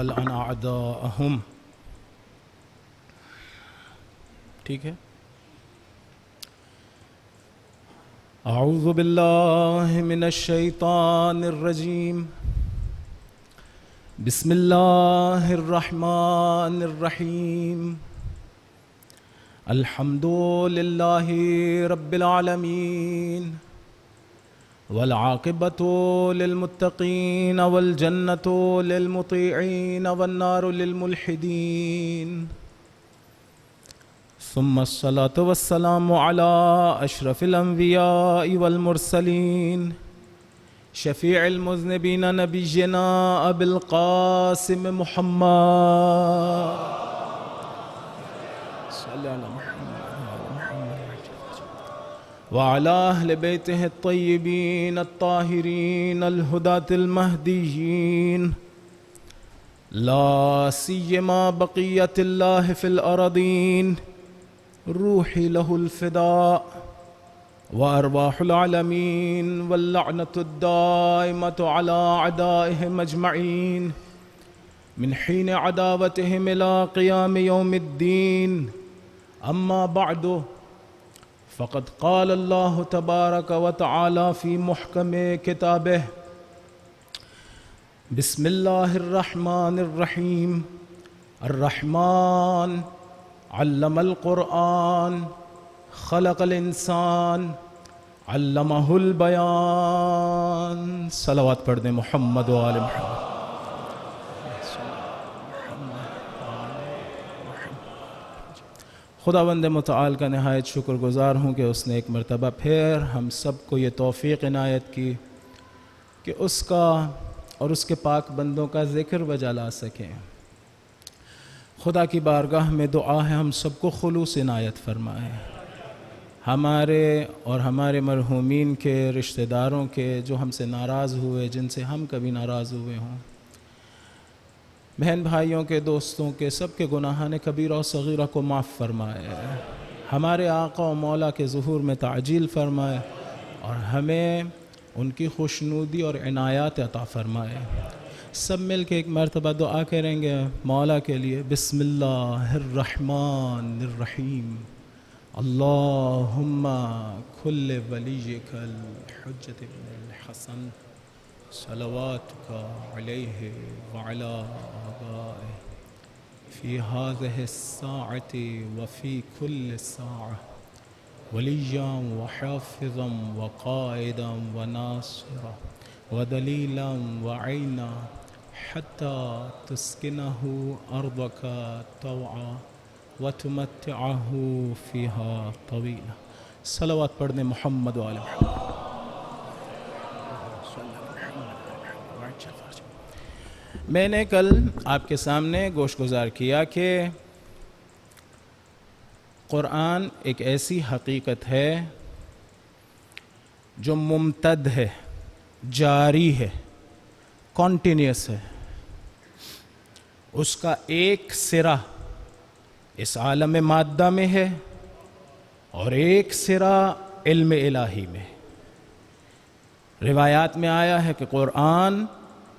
عن اعداءهم. ٹھیک ہے. اعوذ باللہ من الشیطان الرجیم. بسم اللہ الرحمن الرحیم. الحمد للہ رب العالمین والعاقبۃ للمتقین والجنۃ للمطیعین والنار للملحدین. ثم الصلاة والسلام على اشرف الانبیاء والمرسلین شفیع المذنبین نبینا ابی القاسم محمد صلی اللہ علیہ وعلى أهل بيته الطيبين الطاهرين الهداة المهديين لا سيما بقية الله في الأراضين روحي له الفداء وأرواح العالمين واللعنة الدائمة على أعدائهم أجمعين من حين عداوتهم إلى قيام يوم الدين. أما بعد فقد قال الله تبارك وتعالى في محكم كتابه بسم الله الرحمن الرحيم. الرحمن علم القرآن خلق الإنسان علمه البيان. صلوات پڑھ دیں محمد و آل محمد. خداوند متعال کا نہایت شکر گزار ہوں کہ اس نے ایک مرتبہ پھر ہم سب کو یہ توفیق عنایت کی کہ اس کا اور اس کے پاک بندوں کا ذکر بجا لا سکیں. خدا کی بارگاہ میں دعا ہے ہم سب کو خلوص عنایت فرمائے. ہمارے اور ہمارے مرحومین کے رشتہ داروں کے جو ہم سے ناراض ہوئے، جن سے ہم کبھی ناراض ہوئے ہوں، بہن بھائیوں کے، دوستوں کے، سب کے گناہان کبیرہ و صغیرہ کو معاف فرمائے. ہمارے آقا و مولا کے ظہور میں تعجیل فرمائے اور ہمیں ان کی خوشنودی اور عنایات عطا فرمائے. سب مل کے ایک مرتبہ دعا کریں گے مولا کے لیے. بسم اللہ الرحمن الرحیم. اللہم کل ولیک الحجۃ بن الحسن صلواتک علیہ وعلی آبائہ فی هذه الساعة وفی کل ساعة ولیاً وحافظاً وقائداً وناصراً ودلیلاً وعینا حتی تسکنہ ارضک طوعا وتمتعہ فیہا طویلا. صلوات پڑھنے محمد و آل محمد. میں نے کل آپ کے سامنے گوش گزار کیا کہ قرآن ایک ایسی حقیقت ہے جو ممتد ہے، جاری ہے، کنٹینیوس ہے. اس کا ایک سرا اس عالم مادہ میں ہے اور ایک سرا علم الہی میں. روایات میں آیا ہے کہ قرآن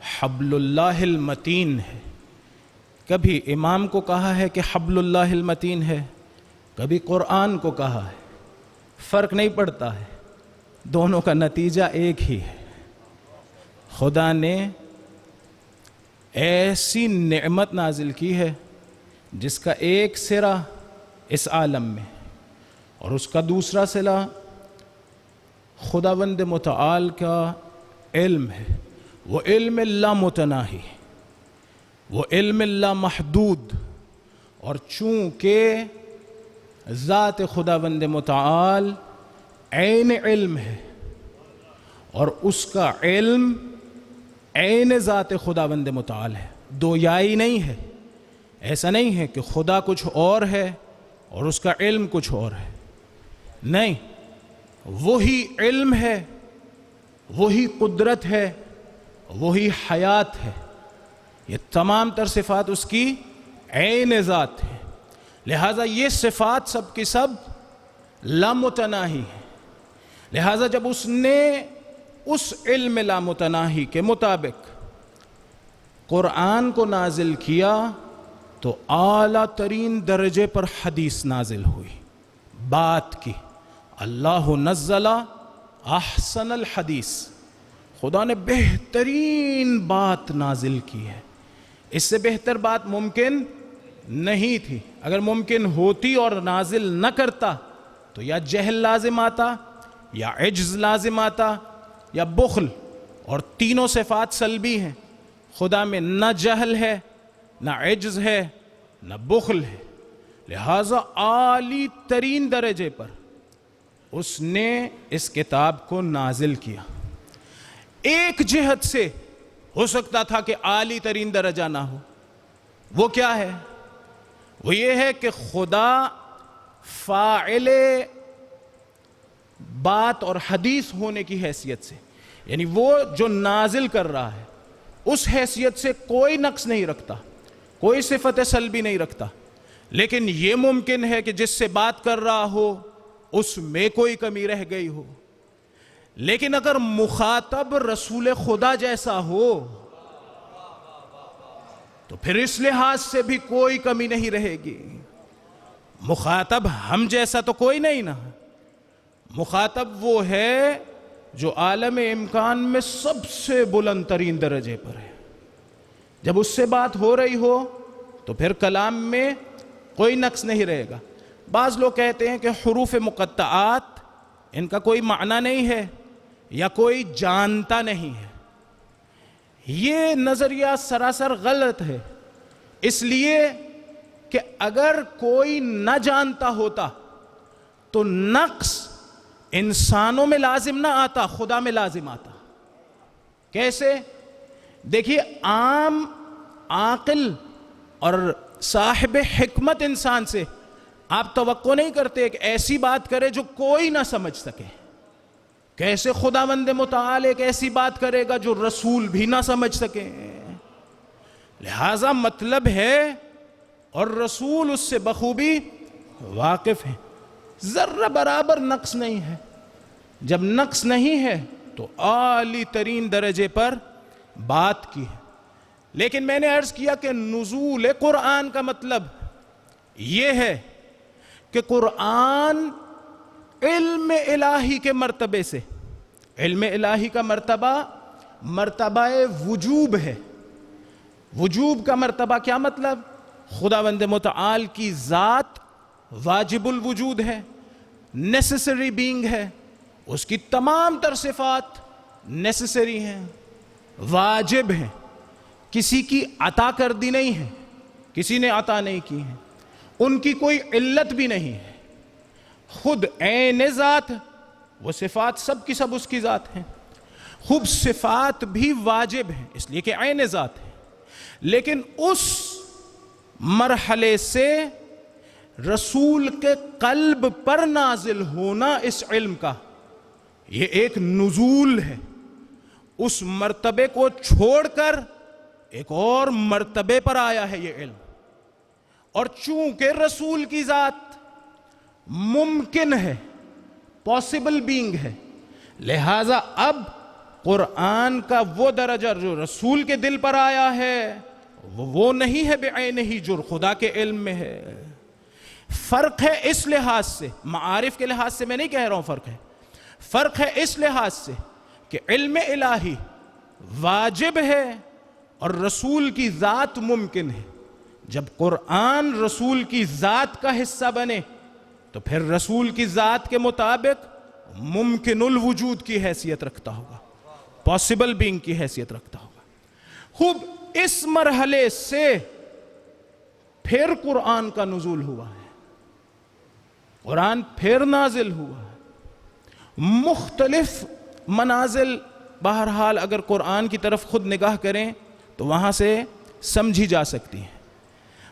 حبل اللہ المتین ہے. کبھی امام کو کہا ہے کہ حبل اللہ المتین ہے، کبھی قرآن کو کہا ہے. فرق نہیں پڑتا ہے، دونوں کا نتیجہ ایک ہی ہے. خدا نے ایسی نعمت نازل کی ہے جس کا ایک سرا اس عالم میں اور اس کا دوسرا سرا خداوند متعال کا علم ہے. وہ علم لا متناہی، وہ علم لا محدود. اور چونکہ ذات خداوند متعال عین علم ہے اور اس کا علم عین ذات خداوند متعال ہے، دو یائی نہیں ہے. ایسا نہیں ہے کہ خدا کچھ اور ہے اور اس کا علم کچھ اور ہے. نہیں، وہی علم ہے، وہی قدرت ہے، وہی حیات ہے. یہ تمام تر صفات اس کی عین ذات ہے. لہٰذا یہ صفات سب کی سب لامتناہی ہیں. لہٰذا جب اس نے اس علم لامتناہی کے مطابق قرآن کو نازل کیا تو اعلیٰ ترین درجے پر حدیث نازل ہوئی، بات کی۔ اللہ نزل احسن الحدیث، خدا نے بہترین بات نازل کی ہے، اس سے بہتر بات ممکن نہیں تھی۔ اگر ممکن ہوتی اور نازل نہ کرتا تو یا جہل لازم آتا، یا عجز لازم آتا، یا بخل، اور تینوں صفات سلبی ہیں۔ خدا میں نہ جہل ہے، نہ عجز ہے، نہ بخل ہے، لہٰذا عالی ترین درجے پر اس نے اس کتاب کو نازل کیا۔ ایک جہت سے ہو سکتا تھا کہ عالی ترین درجہ نہ ہو، وہ کیا ہے؟ وہ یہ ہے کہ خدا فاعل بات اور حدیث ہونے کی حیثیت سے، یعنی وہ جو نازل کر رہا ہے اس حیثیت سے کوئی نقص نہیں رکھتا، کوئی صفت سلبی نہیں رکھتا، لیکن یہ ممکن ہے کہ جس سے بات کر رہا ہو اس میں کوئی کمی رہ گئی ہو۔ لیکن اگر مخاطب رسول خدا جیسا ہو تو پھر اس لحاظ سے بھی کوئی کمی نہیں رہے گی۔ مخاطب ہم جیسا تو کوئی نہیں نا، مخاطب وہ ہے جو عالم امکان میں سب سے بلند ترین درجے پر ہے۔ جب اس سے بات ہو رہی ہو تو پھر کلام میں کوئی نقص نہیں رہے گا۔ بعض لوگ کہتے ہیں کہ حروف مقطعات ان کا کوئی معنی نہیں ہے یا کوئی جانتا نہیں ہے۔ یہ نظریہ سراسر غلط ہے، اس لیے کہ اگر کوئی نہ جانتا ہوتا تو نقص انسانوں میں لازم نہ آتا، خدا میں لازم آتا۔ کیسے؟ دیکھیے، عام عاقل اور صاحب حکمت انسان سے آپ توقع نہیں کرتے ایک ایسی بات کرے جو کوئی نہ سمجھ سکے۔ کیسے خداوند متعال ایک ایسی بات کرے گا جو رسول بھی نہ سمجھ سکے؟ لہذا مطلب ہے اور رسول اس سے بخوبی واقف ہیں، ذرہ برابر نقص نہیں ہے۔ جب نقص نہیں ہے تو عالی ترین درجے پر بات کی ہے۔ لیکن میں نے عرض کیا کہ نزول قرآن کا مطلب یہ ہے کہ قرآن علم الہی کے مرتبے سے، علم الہی کا مرتبہ مرتبہ وجوب ہے۔ وجوب کا مرتبہ کیا مطلب؟ خداوند متعال کی ذات واجب الوجود ہے، نیسیسری بینگ ہے، اس کی تمام تر صفات نیسیسری ہیں، واجب ہیں، کسی کی عطا کردی نہیں ہے، کسی نے عطا نہیں کی ہے، ان کی کوئی علت بھی نہیں ہے، خود عین ذات، وہ صفات سب کی سب اس کی ذات ہیں، خوب صفات بھی واجب ہیں اس لیے کہ عین ذات ہے۔ لیکن اس مرحلے سے رسول کے قلب پر نازل ہونا اس علم کا، یہ ایک نزول ہے۔ اس مرتبے کو چھوڑ کر ایک اور مرتبے پر آیا ہے یہ علم، اور چونکہ رسول کی ذات ممکن ہے، پاسبل بینگ ہے، لہذا اب قرآن کا وہ درجہ جو رسول کے دل پر آیا ہے وہ نہیں ہے بعینہ جو خدا کے علم میں ہے۔ فرق ہے اس لحاظ سے، معارف کے لحاظ سے میں نہیں کہہ رہا ہوں فرق ہے، فرق ہے اس لحاظ سے کہ علم الہی واجب ہے اور رسول کی ذات ممکن ہے۔ جب قرآن رسول کی ذات کا حصہ بنے تو پھر رسول کی ذات کے مطابق ممکن الوجود کی حیثیت رکھتا ہوگا، پاسبل بینگ کی حیثیت رکھتا ہوگا۔ خوب اس مرحلے سے پھر قرآن کا نزول ہوا ہے، قرآن پھر نازل ہوا ہے۔ مختلف منازل بہرحال اگر قرآن کی طرف خود نگاہ کریں تو وہاں سے سمجھی جا سکتی ہیں۔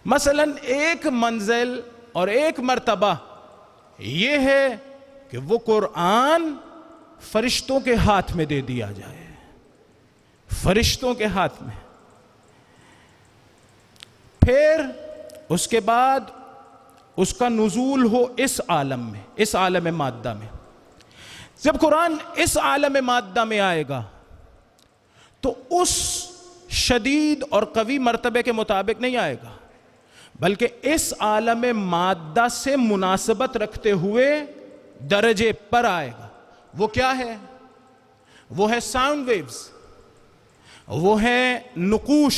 مثلا ایک منزل اور ایک مرتبہ یہ ہے کہ وہ قرآن فرشتوں کے ہاتھ میں دے دیا جائے، فرشتوں کے ہاتھ میں، پھر اس کے بعد اس کا نزول ہو اس عالم میں، اس عالم مادہ میں۔ جب قرآن اس عالم مادہ میں آئے گا تو اس شدید اور قوی مرتبے کے مطابق نہیں آئے گا، بلکہ اس عالم مادہ سے مناسبت رکھتے ہوئے درجے پر آئے گا۔ وہ کیا ہے؟ وہ ہے ساؤنڈ ویوز، وہ ہے نقوش،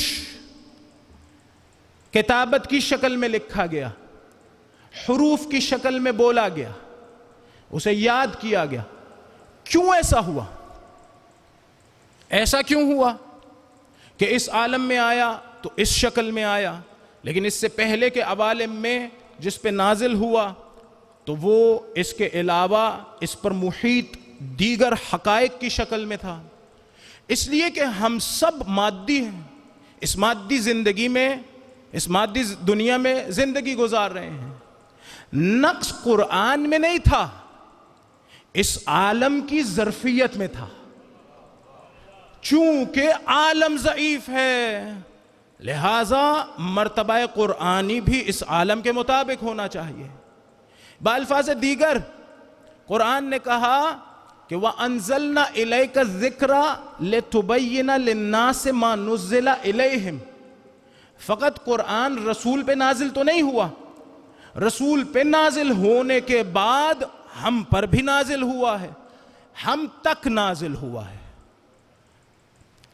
کتابت کی شکل میں لکھا گیا، حروف کی شکل میں بولا گیا، اسے یاد کیا گیا۔ کیوں ایسا ہوا؟ ایسا کیوں ہوا کہ اس عالم میں آیا تو اس شکل میں آیا، لیکن اس سے پہلے کے عوالم میں جس پہ نازل ہوا تو وہ اس کے علاوہ اس پر محیط دیگر حقائق کی شکل میں تھا؟ اس لیے کہ ہم سب مادی ہیں، اس مادی زندگی میں، اس مادی دنیا میں زندگی گزار رہے ہیں۔ نقص قرآن میں نہیں تھا، اس عالم کی ظرفیت میں تھا۔ چونکہ عالم ضعیف ہے، لہذا مرتبہ قرآنی بھی اس عالم کے مطابق ہونا چاہیے۔ بالفاظ دیگر قرآن نے کہا کہ وَأَنزَلْنَا إِلَيْكَ الذِّكْرَ لِتُبَيِّنَ لِلنَّاسِ مَا نُزِّلَ إِلَيْهِمْ۔ فقط قرآن رسول پہ نازل تو نہیں ہوا، رسول پہ نازل ہونے کے بعد ہم پر بھی نازل ہوا ہے، ہم تک نازل ہوا ہے۔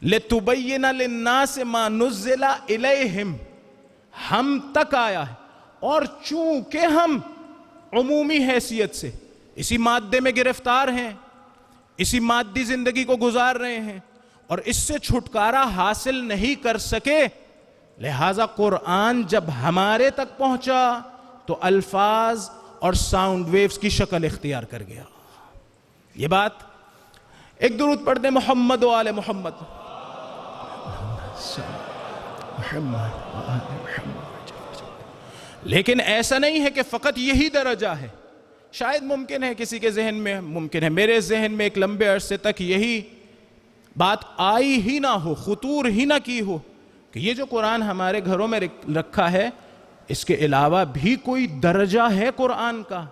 لِتُبَيِّنَ لِلنَّاسِ مَا نُزِّلَ إِلَيْهِمْ، ہم تک آیا ہے۔ اور چونکہ ہم عمومی حیثیت سے اسی مادے میں گرفتار ہیں، اسی مادی زندگی کو گزار رہے ہیں اور اس سے چھٹکارا حاصل نہیں کر سکے، لہٰذا قرآن جب ہمارے تک پہنچا تو الفاظ اور ساؤنڈ ویوز کی شکل اختیار کر گیا۔ یہ بات، ایک درود پڑھ دیں محمد و آل محمد۔ لیکن ایسا نہیں ہے کہ فقط یہی درجہ ہے۔ شاید ممکن ہے کسی کے ذہن میں، ممکن ہے میرے ذہن میں ایک لمبے عرصے تک یہی بات آئی ہی نہ ہو، خطور ہی نہ کی ہو کہ یہ جو قرآن ہمارے گھروں میں رکھا ہے، اس کے علاوہ بھی کوئی درجہ ہے قرآن کا؟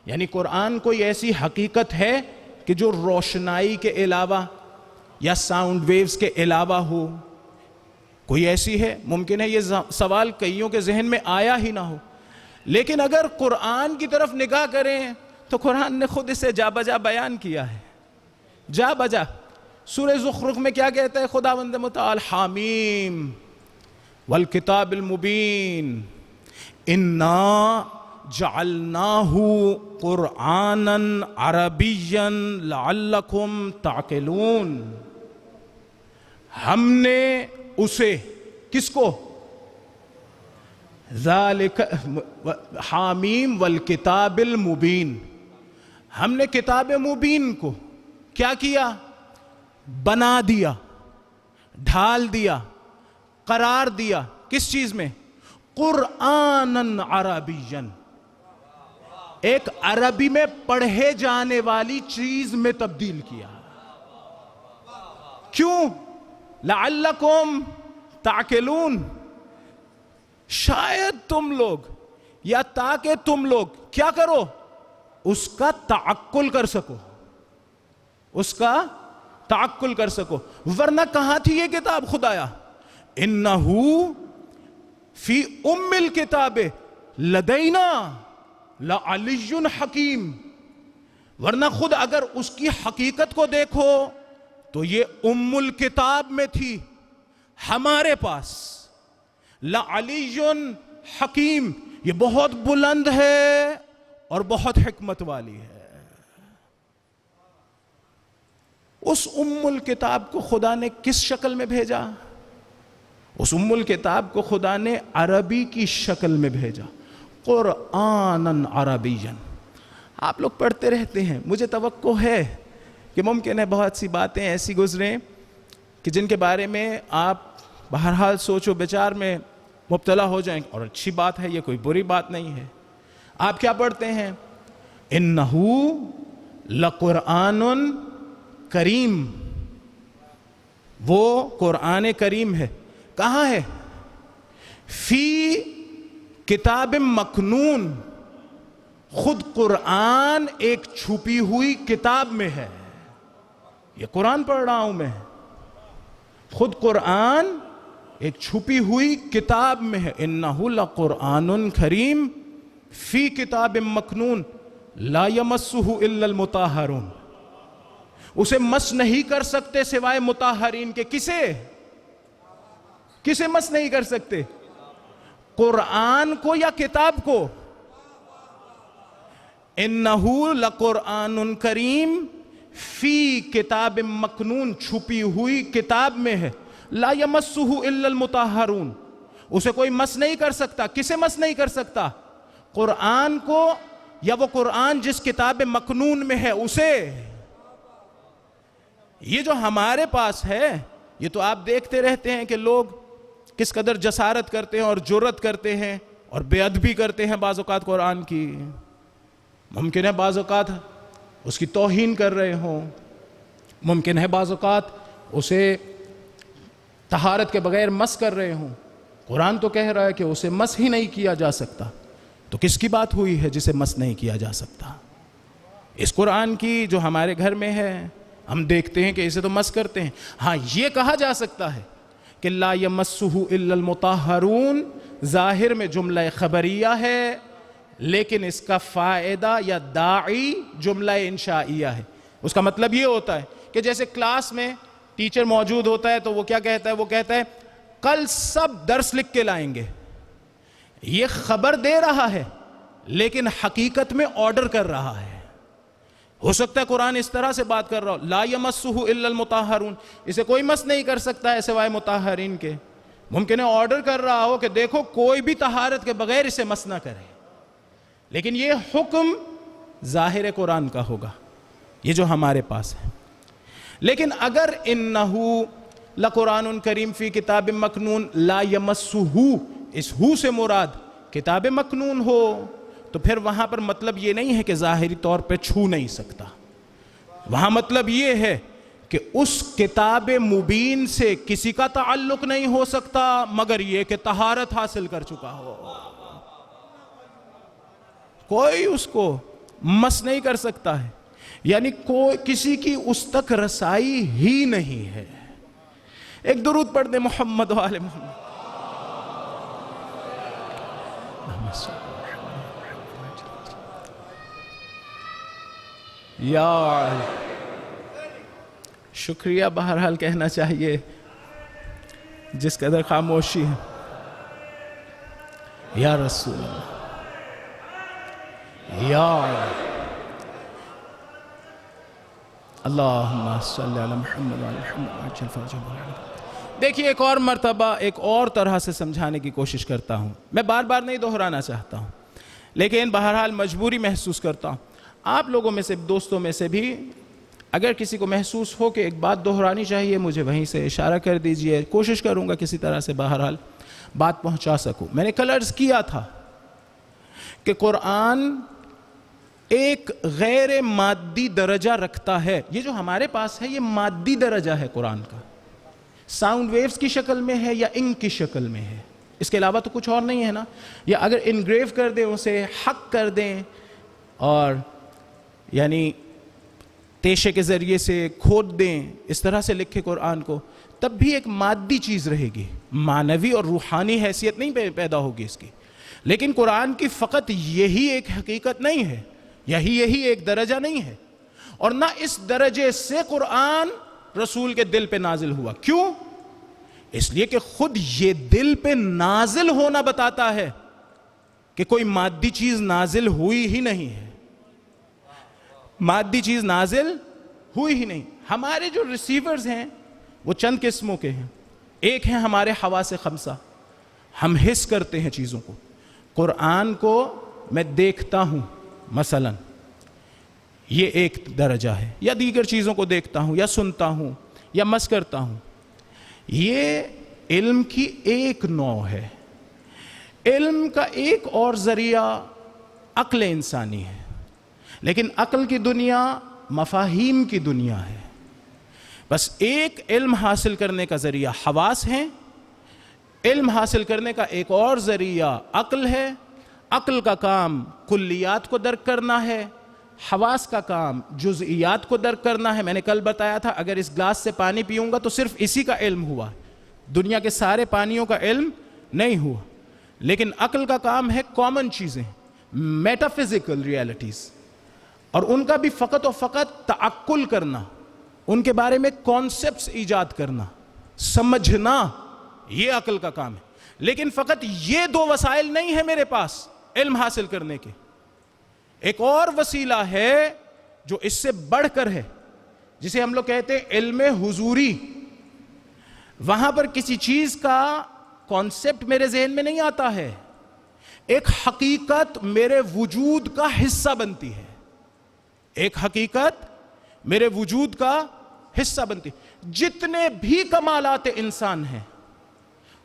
یعنی قرآن کوئی ایسی حقیقت ہے کہ جو روشنائی کے علاوہ یا ساؤنڈ ویوز کے علاوہ ہو؟ کوئی ایسی ہے؟ ممکن ہے یہ سوال کئیوں کے ذہن میں آیا ہی نہ ہو۔ لیکن اگر قرآن کی طرف نگاہ کریں تو قرآن نے خود اسے جا بجا بیان کیا ہے، جا بجا۔ سورہ زخرف میں کیا کہتا ہے خداوند متعال؟ حامیم والکتاب المبین انا جعلناہ قرآنا عربیا لعلکم تعقلون۔ ہم نے اسے، کس کو؟ ذالک حامیم والکتاب المبین، ہم نے کتاب مبین کو کیا کیا؟ بنا دیا، ڈھال دیا، قرار دیا۔ کس چیز میں؟ قرآناً عربیاً، ایک عربی میں پڑھے جانے والی چیز میں تبدیل کیا۔ کیوں؟ لعلکم تعقلون، شاید تم لوگ، یا تاکہ تم لوگ کیا کرو؟ اس کا تعقل کر سکو، اس کا تعقل کر سکو۔ ورنہ کہاں تھی یہ کتاب خدایا؟ انہو فی ام الکتاب لدینا لعلی حکیم۔ ورنہ خود اگر اس کی حقیقت کو دیکھو تو یہ ام الکتاب میں تھی، ہمارے پاس۔ لعلی حکیم، یہ بہت بلند ہے اور بہت حکمت والی ہے۔ اس ام الکتاب کو خدا نے کس شکل میں بھیجا؟ اس ام الکتاب کو خدا نے عربی کی شکل میں بھیجا، قرآناً عربیاً۔ آپ لوگ پڑھتے رہتے ہیں، مجھے توقع ہے کہ ممکن ہے بہت سی باتیں ایسی گزریں کہ جن کے بارے میں آپ بہرحال سوچ و بچار میں مبتلا ہو جائیں، اور اچھی بات ہے، یہ کوئی بری بات نہیں ہے۔ آپ کیا پڑھتے ہیں؟ انہو لقرآن کریم، وہ قرآن کریم ہے۔ کہاں ہے؟ فی کتاب مکنون، خود قرآن ایک چھپی ہوئی کتاب میں ہے۔ یہ قرآن پڑھ رہا ہوں میں، خود قرآن ایک چھپی ہوئی کتاب میں ہے. انہ لقرآن کریم فی کتاب مکنون لا یمسہ الا المطہرون. اسے مس نہیں کر سکتے سوائے مطہرین کے. کسے مس نہیں کر سکتے؟ قرآن کو یا کتاب کو؟ انہو لقرآن کریم فی کتاب مکنون، چھپی ہوئی کتاب میں ہے. لا یمسہ الا المطہرون، اسے کوئی مس نہیں کر سکتا. کسے مس نہیں کر سکتا؟ قرآن کو یا وہ قرآن جس کتاب مکنون میں ہے اسے. یہ جو ہمارے پاس ہے یہ تو آپ دیکھتے رہتے ہیں کہ لوگ کس قدر جسارت کرتے ہیں اور جرت کرتے ہیں اور بے ادبی کرتے ہیں بعض اوقات قرآن کی. ممکن ہے بعض اوقات اس کی توہین کر رہے ہوں، ممکن ہے بعض اوقات اسے طہارت کے بغیر مس کر رہے ہوں. قرآن تو کہہ رہا ہے کہ اسے مس ہی نہیں کیا جا سکتا. تو کس کی بات ہوئی ہے جسے مس نہیں کیا جا سکتا؟ اس قرآن کی جو ہمارے گھر میں ہے ہم دیکھتے ہیں کہ اسے تو مس کرتے ہیں. ہاں یہ کہا جا سکتا ہے کہ لا یمسہ الا المطہرون ظاہر میں جملہ خبریہ ہے، لیکن اس کا فائدہ یا داعی جملہ انشائیہ ہے. اس کا مطلب یہ ہوتا ہے کہ جیسے کلاس میں ٹیچر موجود ہوتا ہے تو وہ کیا کہتا ہے؟ وہ کہتا ہے کل سب درس لکھ کے لائیں گے. یہ خبر دے رہا ہے لیکن حقیقت میں آرڈر کر رہا ہے. ہو سکتا ہے قرآن اس طرح سے بات کر رہا ہو لا یمسہ الا المطہرون، اسے کوئی مس نہیں کر سکتا ہے سوائے مطہرین کے. ممکن ہے آرڈر کر رہا ہو کہ دیکھو کوئی بھی طہارت کے بغیر اسے مس نہ کرے. لیکن یہ حکم ظاہر قرآن کا ہوگا، یہ جو ہمارے پاس ہے. لیکن اگر انہو لقرآن کریم فی کتاب مکنون لا یمسہ، اس ہو سے مراد کتاب مکنون ہو تو پھر وہاں پر مطلب یہ نہیں ہے کہ ظاہری طور پہ چھو نہیں سکتا. وہاں مطلب یہ ہے کہ اس کتاب مبین سے کسی کا تعلق نہیں ہو سکتا مگر یہ کہ طہارت حاصل کر چکا ہو. کوئی اس کو مس نہیں کر سکتا ہے، یعنی کوئی کسی کی اس تک رسائی ہی نہیں ہے. ایک درود پڑھ دیں محمد و آل محمد. یا شکریہ بہرحال کہنا چاہیے جس قدر خاموشی ہے. یا رسول اللہ، یا اللہم صلی علی محمد وعلی محمد عجل فرجہ. دیکھیے ایک اور مرتبہ ایک اور طرح سے سمجھانے کی کوشش کرتا ہوں. میں بار بار نہیں دہرانا چاہتا ہوں لیکن بہرحال مجبوری محسوس کرتا ہوں. آپ لوگوں میں سے دوستوں میں سے بھی اگر کسی کو محسوس ہو کہ ایک بات دہرانی چاہیے مجھے وہیں سے اشارہ کر دیجئے. کوشش کروں گا کسی طرح سے بہرحال بات پہنچا سکوں. میں نے کل عرض کیا تھا کہ قرآن ایک غیر مادی درجہ رکھتا ہے. یہ جو ہمارے پاس ہے یہ مادی درجہ ہے قرآن کا. ساؤنڈ ویوز کی شکل میں ہے یا انک کی شکل میں ہے، اس کے علاوہ تو کچھ اور نہیں ہے نا. یا اگر انگریو کر دیں اسے حق کر دیں اور یعنی تیشے کے ذریعے سے کھود دیں، اس طرح سے لکھے قرآن کو، تب بھی ایک مادی چیز رہے گی، معنوی اور روحانی حیثیت نہیں پیدا ہوگی اس کی. لیکن قرآن کی فقط یہی ایک حقیقت نہیں ہے، یہی ایک درجہ نہیں ہے، اور نہ اس درجے سے قرآن رسول کے دل پہ نازل ہوا. کیوں؟ اس لیے کہ خود یہ دل پہ نازل ہونا بتاتا ہے کہ کوئی مادی چیز نازل ہوئی ہی نہیں ہے. مادی چیز نازل ہوئی ہی نہیں. ہمارے جو ریسیورز ہیں وہ چند قسموں کے ہیں. ایک ہیں ہمارے حواس خمسہ، ہم حس کرتے ہیں چیزوں کو. قرآن کو میں دیکھتا ہوں مثلا، یہ ایک درجہ ہے، یا دیگر چیزوں کو دیکھتا ہوں یا سنتا ہوں یا مس کرتا ہوں. یہ علم کی ایک نوع ہے. علم کا ایک اور ذریعہ عقل انسانی ہے، لیکن عقل کی دنیا مفاہیم کی دنیا ہے. بس ایک علم حاصل کرنے کا ذریعہ حواس ہیں، علم حاصل کرنے کا ایک اور ذریعہ عقل ہے. عقل کا کام کلیات کو درک کرنا ہے، حواس کا کام جزئیات کو درک کرنا ہے. میں نے کل بتایا تھا اگر اس گلاس سے پانی پیوں گا تو صرف اسی کا علم ہوا، دنیا کے سارے پانیوں کا علم نہیں ہوا، لیکن عقل کا کام ہے کامن چیزیں، میٹا فزیکل ریالٹیز، اور ان کا بھی فقط و فقط تعقل کرنا، ان کے بارے میں کانسیپٹس ایجاد کرنا، سمجھنا، یہ عقل کا کام ہے۔ لیکن فقط یہ دو وسائل نہیں ہے میرے پاس علم حاصل کرنے کے، ایک اور وسیلہ ہے جو اس سے بڑھ کر ہے، جسے ہم لوگ کہتے ہیں علم حضوری۔ وہاں پر کسی چیز کا کانسیپٹ میرے ذہن میں نہیں آتا ہے، ایک حقیقت میرے وجود کا حصہ بنتی ہے، ایک حقیقت میرے وجود کا حصہ بنتی ہے۔ جتنے بھی کمالات انسان ہیں،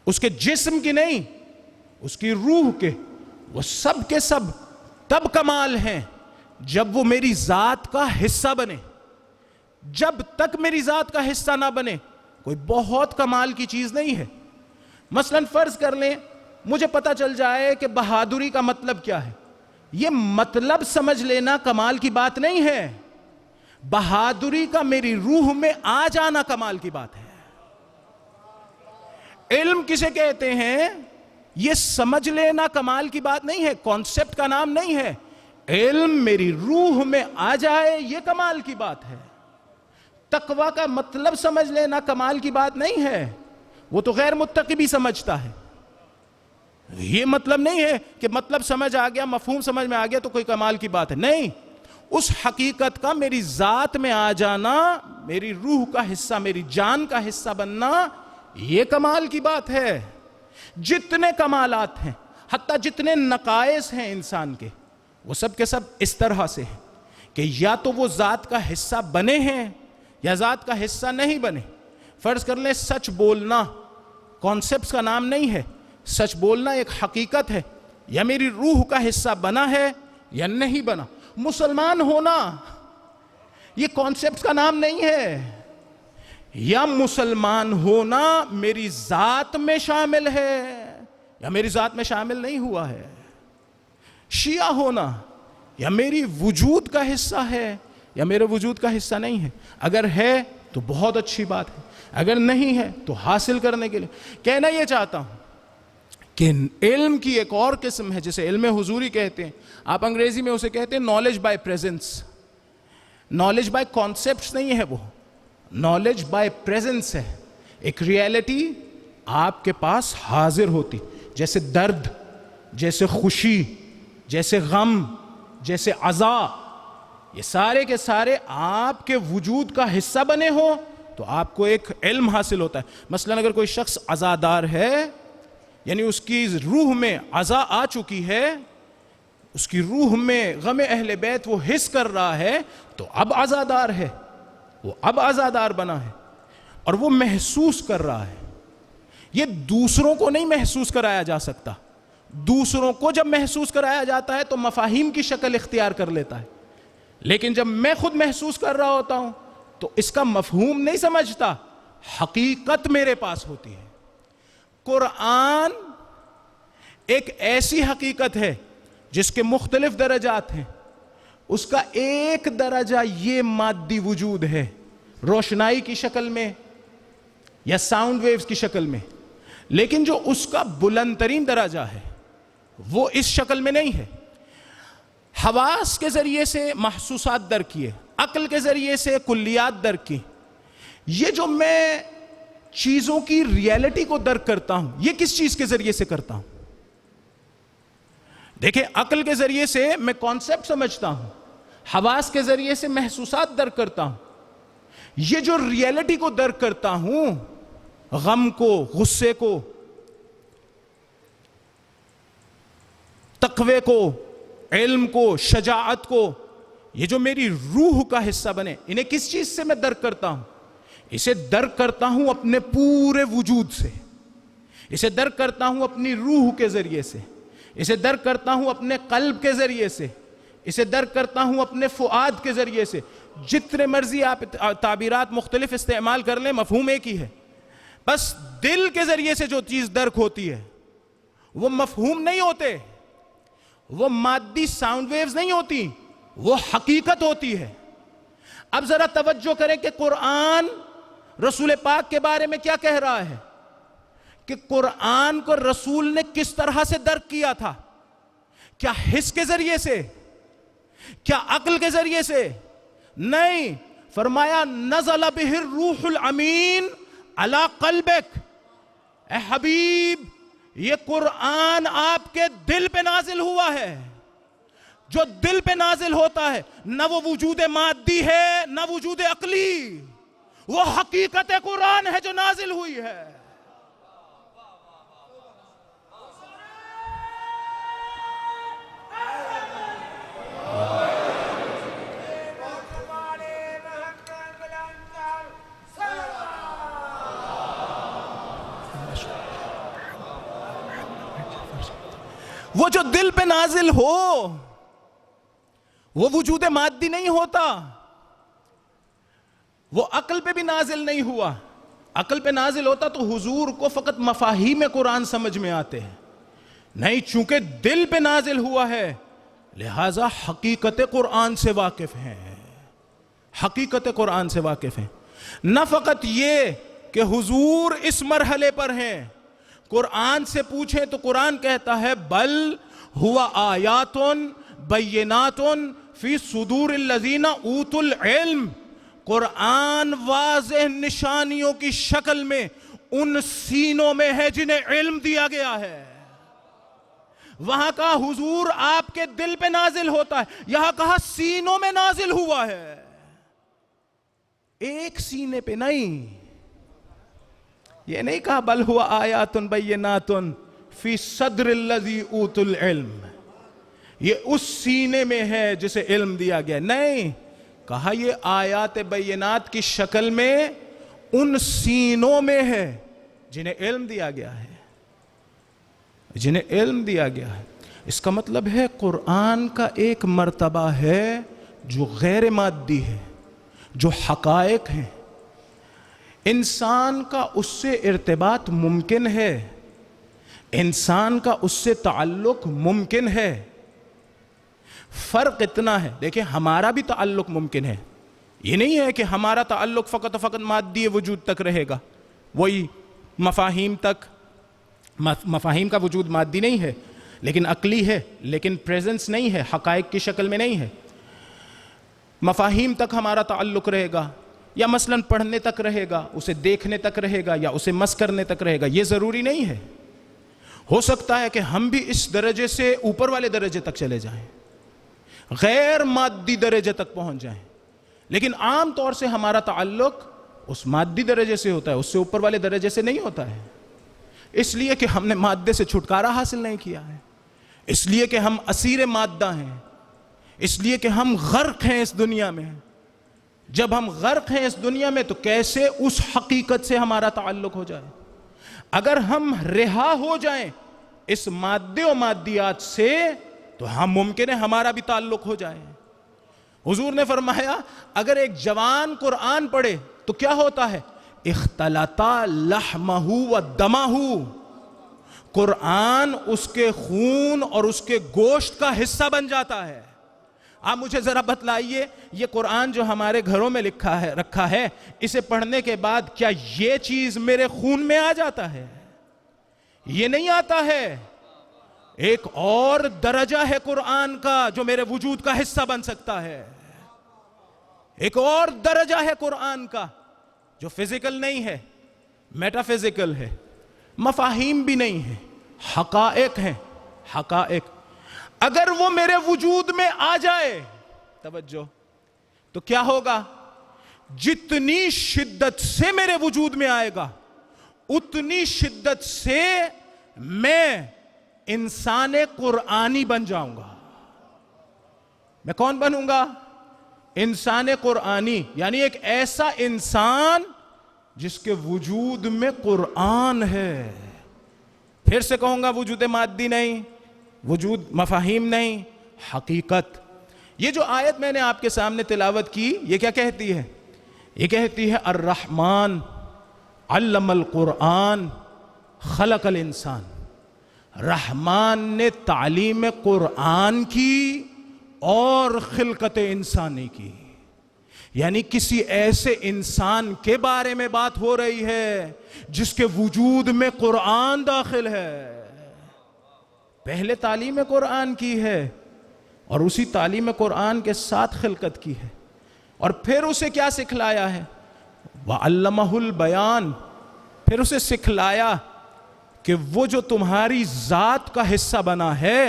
اس کے جسم کی نہیں، اس کی روح کے، وہ سب کے سب تب کمال ہیں جب وہ میری ذات کا حصہ بنے۔ جب تک میری ذات کا حصہ نہ بنے کوئی بہت کمال کی چیز نہیں ہے۔ مثلا فرض کر لیں مجھے پتا چل جائے کہ بہادری کا مطلب کیا ہے، یہ مطلب سمجھ لینا کمال کی بات نہیں ہے، بہادری کا میری روح میں آ جانا کمال کی بات ہے۔ علم کسے کہتے ہیں؟ یہ سمجھ لینا کمال کی بات نہیں ہے، کانسیپٹ کا نام نہیں ہے، علم میری روح میں آ جائے یہ کمال کی بات ہے۔ تقوی کا مطلب سمجھ لینا کمال کی بات نہیں ہے، وہ تو غیر متقی بھی سمجھتا ہے۔ یہ مطلب نہیں ہے کہ مطلب سمجھ آ گیا، مفہوم سمجھ میں آ گیا تو کوئی کمال کی بات ہے، نہیں، اس حقیقت کا میری ذات میں آ جانا، میری روح کا حصہ، میری جان کا حصہ بننا، یہ کمال کی بات ہے۔ جتنے کمالات ہیں، حتیٰ جتنے نقائص ہیں انسان کے، وہ سب کے سب اس طرح سے ہیں کہ یا تو وہ ذات کا حصہ بنے ہیں یا ذات کا حصہ نہیں بنے۔ فرض کر لیں سچ بولنا کانسیپٹس کا نام نہیں ہے، سچ بولنا ایک حقیقت ہے، یا میری روح کا حصہ بنا ہے یا نہیں بنا۔ مسلمان ہونا یہ کانسیپٹس کا نام نہیں ہے، یا مسلمان ہونا میری ذات میں شامل ہے یا میری ذات میں شامل نہیں ہوا ہے۔ شیعہ ہونا یا میری وجود کا حصہ ہے یا میرے وجود کا حصہ نہیں ہے۔ اگر ہے تو بہت اچھی بات ہے، اگر نہیں ہے تو حاصل کرنے کے لیے کہنا یہ چاہتا ہوں کہ علم کی ایک اور قسم ہے جسے علم حضوری کہتے ہیں، آپ انگریزی میں اسے کہتے ہیں knowledge by presence. Knowledge by concepts نہیں ہے، وہ نالج بائی پریزنس ہے۔ ایک ریالٹی آپ کے پاس حاضر ہوتی، جیسے درد، جیسے خوشی، جیسے غم، جیسے عزا، یہ سارے کے سارے آپ کے وجود کا حصہ بنے ہو تو آپ کو ایک علم حاصل ہوتا ہے۔ مثلا اگر کوئی شخص عزادار ہے، یعنی اس کی روح میں عزا آ چکی ہے، اس کی روح میں غم اہل بیت وہ حس کر رہا ہے، تو اب عزادار ہے، وہ اب عزادار بنا ہے اور وہ محسوس کر رہا ہے۔ یہ دوسروں کو نہیں محسوس کرایا جا سکتا، دوسروں کو جب محسوس کرایا جاتا ہے تو مفاہیم کی شکل اختیار کر لیتا ہے، لیکن جب میں خود محسوس کر رہا ہوتا ہوں تو اس کا مفہوم نہیں سمجھتا، حقیقت میرے پاس ہوتی ہے۔ قرآن ایک ایسی حقیقت ہے جس کے مختلف درجات ہیں، اس کا ایک درجہ یہ مادی وجود ہے، روشنائی کی شکل میں یا ساؤنڈ ویوز کی شکل میں، لیکن جو اس کا بلند ترین درجہ ہے وہ اس شکل میں نہیں ہے۔ حواس کے ذریعے سے محسوسات درک کیے، عقل کے ذریعے سے کلیات درک کی، یہ جو میں چیزوں کی ریالٹی کو درک کرتا ہوں، یہ کس چیز کے ذریعے سے کرتا ہوں؟ دیکھیں، عقل کے ذریعے سے میں کانسیپٹ سمجھتا ہوں، حواس کے ذریعے سے محسوسات درک کرتا ہوں۔ یہ جو ریالٹی کو درک کرتا ہوں، غم کو، غصے کو، تقوی کو، علم کو، شجاعت کو، یہ جو میری روح کا حصہ بنے، انہیں کس چیز سے میں درک کرتا ہوں؟ اسے درک کرتا ہوں اپنے پورے وجود سے، اسے درک کرتا ہوں اپنی روح کے ذریعے سے، اسے درک کرتا ہوں اپنے قلب کے ذریعے سے، اسے درک کرتا ہوں اپنے فؤاد کے ذریعے سے۔ جتنے مرضی آپ تعبیرات مختلف استعمال کر لیں، مفہوم ایک ہی ہے، بس دل کے ذریعے سے جو چیز درک ہوتی ہے وہ مفہوم نہیں ہوتے، وہ مادی ساؤنڈ ویوز نہیں ہوتی، وہ حقیقت ہوتی ہے۔ اب ذرا توجہ کریں کہ قرآن رسول پاک کے بارے میں کیا کہہ رہا ہے۔ کہ قرآن کو رسول نے کس طرح سے درک کیا تھا. کیا حس کے ذریعے سے؟ کیا عقل کے ذریعے سے؟ نہیں. فرمایا نزل بہ الروح الامین علی قلبک. اے حبیب، یہ قرآن آپ کے دل پہ نازل ہوا ہے. جو دل پہ نازل ہوتا ہے نہ وہ وجود مادی ہے نہ وجود عقلی، وہ حقیقت قرآن ہے جو نازل ہوئی ہے. وہ جو دل پہ نازل ہو وہ وجود مادی نہیں ہوتا، وہ عقل پہ بھی نازل نہیں ہوا. عقل پہ نازل ہوتا تو حضور کو فقط مفاہیم قرآن سمجھ میں آتے ہیں. نہیں، چونکہ دل پہ نازل ہوا ہے لہذا حقیقت قرآن سے واقف ہیں. حقیقت قرآن سے واقف ہیں. نہ فقط یہ کہ حضور اس مرحلے پر ہیں، قرآن سے پوچھیں تو قرآن کہتا ہے بل ہوا آیات بینات فی صدور الذین اوتوا العلم. قرآن واضح نشانیوں کی شکل میں ان سینوں میں ہے جنہیں علم دیا گیا ہے. وہاں کا حضور آپ کے دل پہ نازل ہوتا ہے، یہاں کہا سینوں میں نازل ہوا ہے. ایک سینے پہ نہیں. یہ نہیں کہا بل ہوا آیات بینات فی صدر الذی اوتوا العلم، یہ اس سینے میں ہے جسے علم دیا گیا. نہیں، کہا یہ آیات بینات کی شکل میں ان سینوں میں ہے جنہیں علم دیا گیا ہے. جنہیں علم دیا گیا ہے. اس کا مطلب ہے قرآن کا ایک مرتبہ ہے جو غیر مادی ہے، جو حقائق ہیں. انسان کا اس سے ارتباط ممکن ہے، انسان کا اس سے تعلق ممکن ہے. فرق اتنا ہے، دیکھیں ہمارا بھی تعلق ممکن ہے. یہ نہیں ہے کہ ہمارا تعلق فقط و فقط مادی وجود تک رہے گا، وہی مفاہیم تک. مفاہیم کا وجود مادی نہیں ہے لیکن عقلی ہے، لیکن پریزنس نہیں ہے، حقائق کی شکل میں نہیں ہے. مفاہیم تک ہمارا تعلق رہے گا، یا مثلا پڑھنے تک رہے گا، اسے دیکھنے تک رہے گا، یا اسے مس کرنے تک رہے گا. یہ ضروری نہیں ہے. ہو سکتا ہے کہ ہم بھی اس درجے سے اوپر والے درجے تک چلے جائیں، غیر مادی درجے تک پہنچ جائیں، لیکن عام طور سے ہمارا تعلق اس مادی درجے سے ہوتا ہے، اس سے اوپر والے درجے سے نہیں ہوتا ہے. اس لیے کہ ہم نے مادے سے چھٹکارا حاصل نہیں کیا ہے، اس لیے کہ ہم اسیر مادہ ہیں، اس لیے کہ ہم غرق ہیں اس دنیا میں. جب ہم غرق ہیں اس دنیا میں تو کیسے اس حقیقت سے ہمارا تعلق ہو جائے؟ اگر ہم رہا ہو جائیں اس مادے و مادیات سے تو ہم ممکن ہے ہمارا بھی تعلق ہو جائے. حضور نے فرمایا اگر ایک جوان قرآن پڑھے تو کیا ہوتا ہے؟ اختلطا لحمہ و دمہ. قرآن اس کے خون اور اس کے گوشت کا حصہ بن جاتا ہے. آپ مجھے ذرا بتلائیے، یہ قرآن جو ہمارے گھروں میں رکھا ہے، اسے پڑھنے کے بعد کیا یہ چیز میرے خون میں آ جاتا ہے؟ یہ نہیں آتا ہے. ایک اور درجہ ہے قرآن کا جو میرے وجود کا حصہ بن سکتا ہے. ایک اور درجہ ہے قرآن کا جو فزیکل نہیں ہے، میٹا فزیکل ہے، مفاہیم بھی نہیں ہے، حقائق ہیں. حقائق اگر وہ میرے وجود میں آ جائے، توجہ، تو کیا ہوگا؟ جتنی شدت سے میرے وجود میں آئے گا اتنی شدت سے میں انسان قرآنی بن جاؤں گا. میں کون بنوں گا؟ انسان قرآنی، یعنی ایک ایسا انسان جس کے وجود میں قرآن ہے. پھر سے کہوں گا، وجود مادی نہیں، وجود مفاہیم نہیں، حقیقت. یہ جو آیت میں نے آپ کے سامنے تلاوت کی، یہ کیا کہتی ہے؟ یہ کہتی ہے الرحمن علم القرآن خلق الانسان. رحمان نے تعلیم قرآن کی اور خلقت انسانی کی. یعنی کسی ایسے انسان کے بارے میں بات ہو رہی ہے جس کے وجود میں قرآن داخل ہے. پہلے تعلیم قرآن کی ہے اور اسی تعلیم قرآن کے ساتھ خلقت کی ہے, اور پھر اسے کیا سکھلایا ہے؟ وَعَلَّمَهُ الْبَيَانَ, پھر اسے سکھلایا کہ وہ جو تمہاری ذات کا حصہ بنا ہے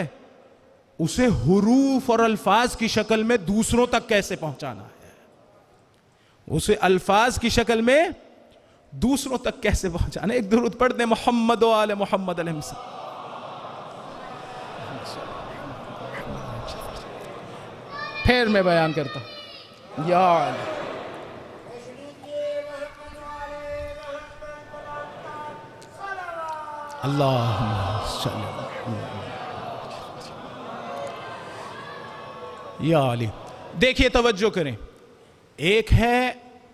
اسے حروف اور الفاظ کی شکل میں دوسروں تک کیسے پہنچانا ہے, اسے الفاظ کی شکل میں دوسروں تک کیسے پہنچانا ہے. ایک درود پڑھ دیں محمد و آل محمد علیہ السلام. پھر میں بیان کرتا ہوں. یا اللہم صلی یا علی. دیکھیے توجہ کریں, ایک ہے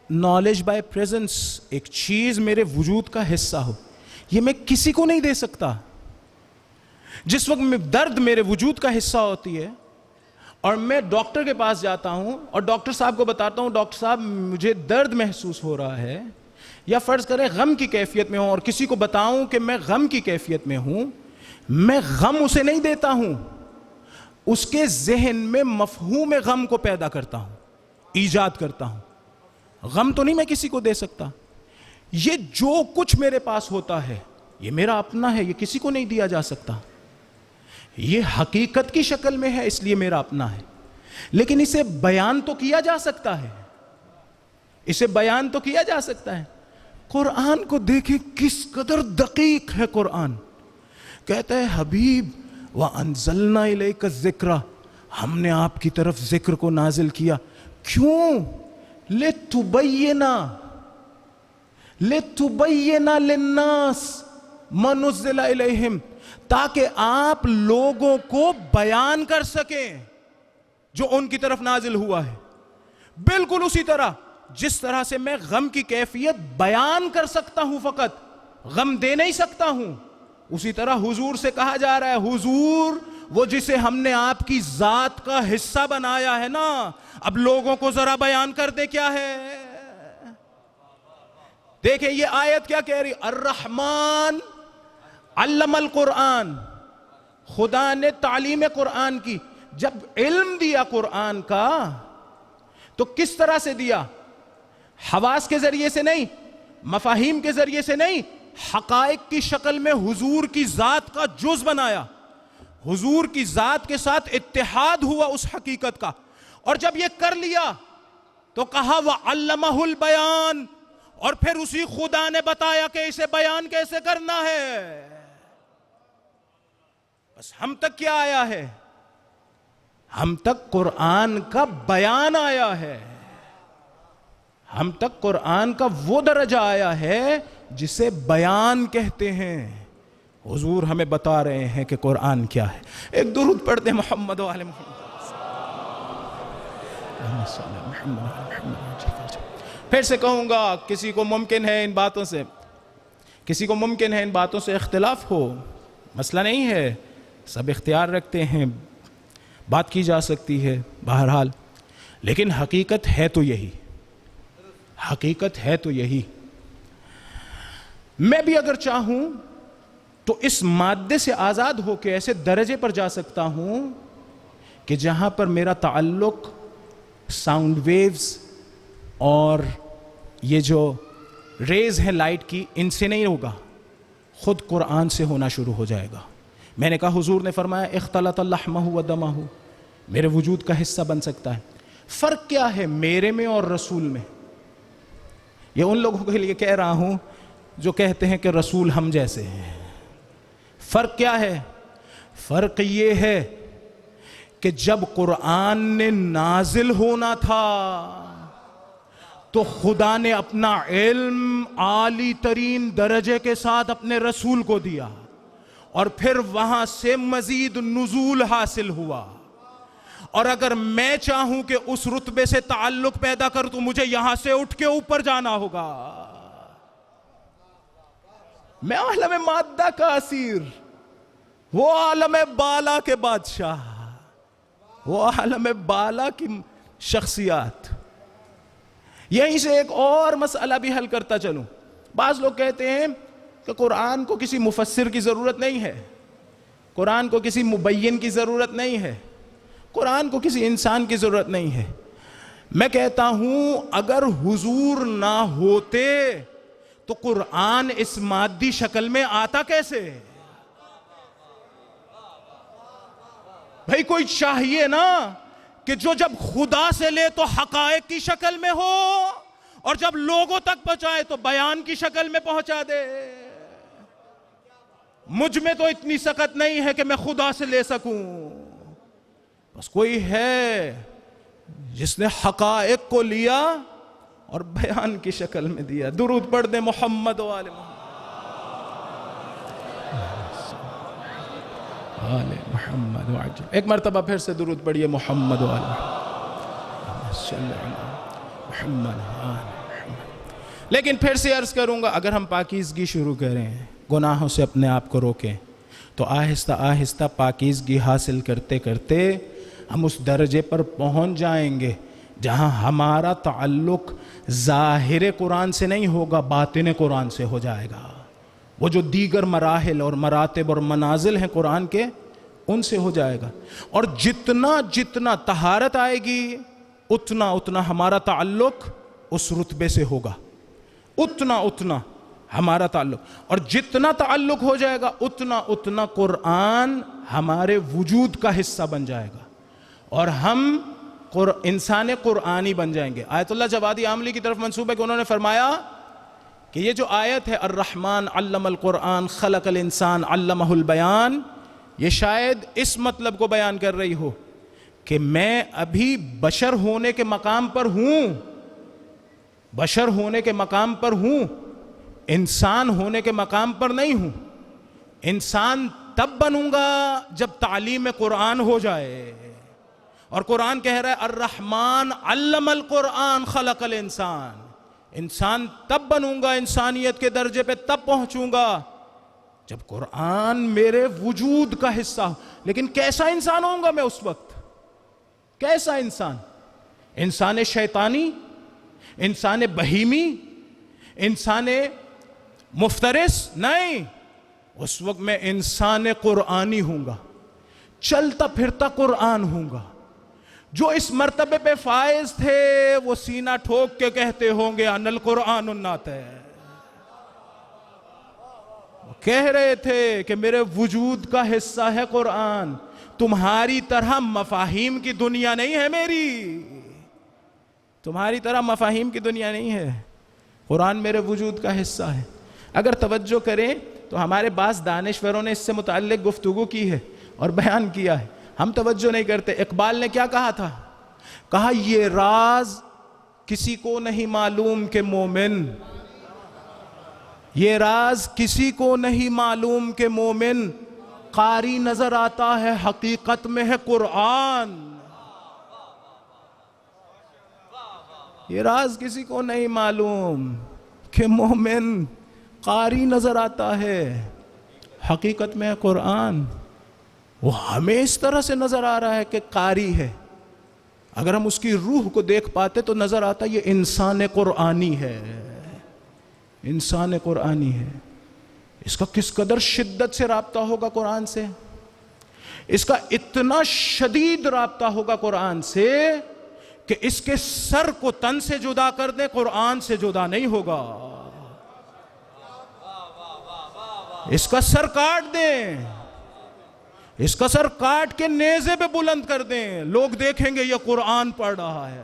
نالج بائی پریزنس, ایک چیز میرے وجود کا حصہ ہو, یہ میں کسی کو نہیں دے سکتا. جس وقت میں درد میرے وجود کا حصہ ہوتی ہے اور میں ڈاکٹر کے پاس جاتا ہوں اور ڈاکٹر صاحب کو بتاتا ہوں ڈاکٹر صاحب مجھے درد محسوس ہو رہا ہے, یا فرض کریں غم کی کیفیت میں ہوں اور کسی کو بتاؤں کہ میں غم کی کیفیت میں ہوں, میں غم اسے نہیں دیتا ہوں, اس کے ذہن میں مفہوم غم کو پیدا کرتا ہوں, ایجاد کرتا ہوں. غم تو نہیں میں کسی کو دے سکتا. یہ جو کچھ میرے پاس ہوتا ہے یہ میرا اپنا ہے, یہ کسی کو نہیں دیا جا سکتا. یہ حقیقت کی شکل میں ہے اس لیے میرا اپنا ہے, لیکن اسے بیان تو کیا جا سکتا ہے, اسے بیان تو کیا جا سکتا ہے. قرآن کو دیکھیں کس قدر دقیق ہے قرآن. کہتا ہے حبیب وَأَنزَلْنَا إِلَيْكَ الذِّكْرَ, ہم نے آپ کی طرف ذکر کو نازل کیا. کیوں؟ لِتُبَيِّنَا لِلنَّاسِ مَا نُزِّلَ إِلَيْهِمْ, تاکہ آپ لوگوں کو بیان کر سکیں جو ان کی طرف نازل ہوا ہے. بالکل اسی طرح جس طرح سے میں غم کی کیفیت بیان کر سکتا ہوں, فقط غم دے نہیں سکتا ہوں, اسی طرح حضور سے کہا جا رہا ہے حضور وہ جسے ہم نے آپ کی ذات کا حصہ بنایا ہے نا, اب لوگوں کو ذرا بیان کر دے کیا ہے. دیکھیں یہ آیت کیا کہہ رہی, الرحمن علم القرآن, خدا نے تعلیم قرآن کی. جب علم دیا قرآن کا تو کس طرح سے دیا؟ حواس کے ذریعے سے نہیں, مفاہیم کے ذریعے سے نہیں, حقائق کی شکل میں حضور کی ذات کا جز بنایا, حضور کی ذات کے ساتھ اتحاد ہوا اس حقیقت کا. اور جب یہ کر لیا تو کہا وَعَلَّمَهُ الْبَيَانَ, اور پھر اسی خدا نے بتایا کہ اسے بیان کیسے کرنا ہے. بس ہم تک کیا آیا ہے؟ ہم تک قرآن کا بیان آیا ہے, ہم تک قرآن کا وہ درجہ آیا ہے جسے بیان کہتے ہیں. حضور ہمیں بتا رہے ہیں کہ قرآن کیا ہے. ایک درود پڑھ دیں محمد و آل محمد. پھر سے کہوں گا, کسی کو ممکن ہے ان باتوں سے, کسی کو ممکن ہے ان باتوں سے اختلاف ہو, مسئلہ نہیں ہے, سب اختیار رکھتے ہیں, بات کی جا سکتی ہے بہرحال, لیکن حقیقت ہے تو یہی, حقیقت ہے تو یہی. میں بھی اگر چاہوں تو اس مادے سے آزاد ہو کے ایسے درجے پر جا سکتا ہوں کہ جہاں پر میرا تعلق ساؤنڈ ویوز اور یہ جو ریز ہیں لائٹ کی ان سے نہیں ہوگا, خود قرآن سے ہونا شروع ہو جائے گا. میں نے کہا حضور نے فرمایا اختلط لحمہ و دمہ, میرے وجود کا حصہ بن سکتا ہے. فرق کیا ہے میرے میں اور رسول میں؟ یہ ان لوگوں کے لیے کہہ رہا ہوں جو کہتے ہیں کہ رسول ہم جیسے ہیں. فرق کیا ہے؟ فرق یہ ہے کہ جب قرآن نے نازل ہونا تھا تو خدا نے اپنا علم عالی ترین درجے کے ساتھ اپنے رسول کو دیا, اور پھر وہاں سے مزید نزول حاصل ہوا. اور اگر میں چاہوں کہ اس رتبے سے تعلق پیدا کر تو مجھے یہاں سے اٹھ کے اوپر جانا ہوگا. میں عالم مادہ کا اسیر, وہ عالم بالا کے بادشاہ, وہ عالم بالا کی شخصیات. یہیں سے ایک اور مسئلہ بھی حل کرتا چلوں. بعض لوگ کہتے ہیں کہ قرآن کو کسی مفسر کی ضرورت نہیں ہے, قرآن کو کسی مبین کی ضرورت نہیں ہے, قرآن کو کسی انسان کی ضرورت نہیں ہے. میں کہتا ہوں اگر حضور نہ ہوتے تو قرآن اس مادی شکل میں آتا کیسے؟ بھائی کوئی چاہیے نا کہ جو جب خدا سے لے تو حقائق کی شکل میں ہو, اور جب لوگوں تک پہنچائے تو بیان کی شکل میں پہنچا دے. مجھ میں تو اتنی سخت نہیں ہے کہ میں خدا سے لے سکوں, بس کوئی ہے جس نے حقائق کو لیا اور بیان کی شکل میں دیا. درود پڑھ دیں محمد و آل محمد وعجل. ایک مرتبہ پھر سے درود پڑھیے محمد و آل محمد. لیکن پھر سے عرض کروں گا, اگر ہم پاکیزگی شروع کریں, گناہوں سے اپنے آپ کو روکیں, تو آہستہ آہستہ پاکیزگی حاصل کرتے کرتے ہم اس درجے پر پہنچ جائیں گے جہاں ہمارا تعلق ظاہر قرآن سے نہیں ہوگا, باطن قرآن سے ہو جائے گا. وہ جو دیگر مراحل اور مراتب اور منازل ہیں قرآن کے, ان سے ہو جائے گا. اور جتنا جتنا طہارت آئے گی اتنا اتنا ہمارا تعلق اس رتبے سے ہوگا, اتنا اتنا ہمارا تعلق. اور جتنا تعلق ہو جائے گا اتنا اتنا قرآن ہمارے وجود کا حصہ بن جائے گا, اور ہم انسان قرآنی بن جائیں گے. آیت اللہ جوادی عاملی کی طرف منسوب ہے کہ انہوں نے فرمایا کہ یہ جو آیت ہے الرحمن علم القرآن خلق الانسان علمہ البیان, یہ شاید اس مطلب کو بیان کر رہی ہو کہ میں ابھی بشر ہونے کے مقام پر ہوں, بشر ہونے کے مقام پر ہوں, انسان ہونے کے مقام پر نہیں ہوں. انسان تب بنوں گا جب تعلیم قرآن ہو جائے, اور قرآن کہہ رہا ہے الرحمن علم القرآن خلق الانسان. انسان تب بنوں گا, انسانیت کے درجے پہ تب پہنچوں گا جب قرآن میرے وجود کا حصہ ہو. لیکن کیسا انسان ہوں گا میں اس وقت؟ کیسا انسان؟ انسان شیطانی, انسان بہیمی, انسان مفترس؟ نہیں, اس وقت میں انسان قرآنی ہوں گا, چلتا پھرتا قرآن ہوں گا. جو اس مرتبے پہ فائز تھے وہ سینہ ٹھوک کے کہتے ہوں گے ان القرآن الناطق. کہہ رہے تھے کہ میرے وجود کا حصہ ہے قرآن. تمہاری طرح مفاہیم کی دنیا نہیں ہے میری, تمہاری طرح مفاہیم کی دنیا نہیں ہے, قرآن میرے وجود کا حصہ ہے. اگر توجہ کریں تو ہمارے بعض دانشوروں نے اس سے متعلق گفتگو کی ہے اور بیان کیا ہے, ہم توجہ نہیں کرتے. اقبال نے کیا کہا تھا؟ کہا یہ راز کسی کو نہیں معلوم کہ مومن, یہ راز کسی کو نہیں معلوم کہ مومن, قاری نظر آتا ہے حقیقت میں ہے قرآن. یہ راز کسی کو نہیں معلوم کہ مومن, قاری نظر آتا ہے حقیقت میں ہے قرآن. وہ ہمیں اس طرح سے نظر آ رہا ہے کہ قاری ہے, اگر ہم اس کی روح کو دیکھ پاتے تو نظر آتا یہ انسان قرآنی ہے, انسان قرآنی ہے. اس کا کس قدر شدت سے رابطہ ہوگا قرآن سے, اس کا اتنا شدید رابطہ ہوگا قرآن سے کہ اس کے سر کو تن سے جدا کر دیں قرآن سے جدا نہیں ہوگا. اس کا سر کاٹ دیں, اس کا سر کاٹ کے نیزے پہ بلند کر دیں, لوگ دیکھیں گے یہ قرآن پڑھ رہا ہے.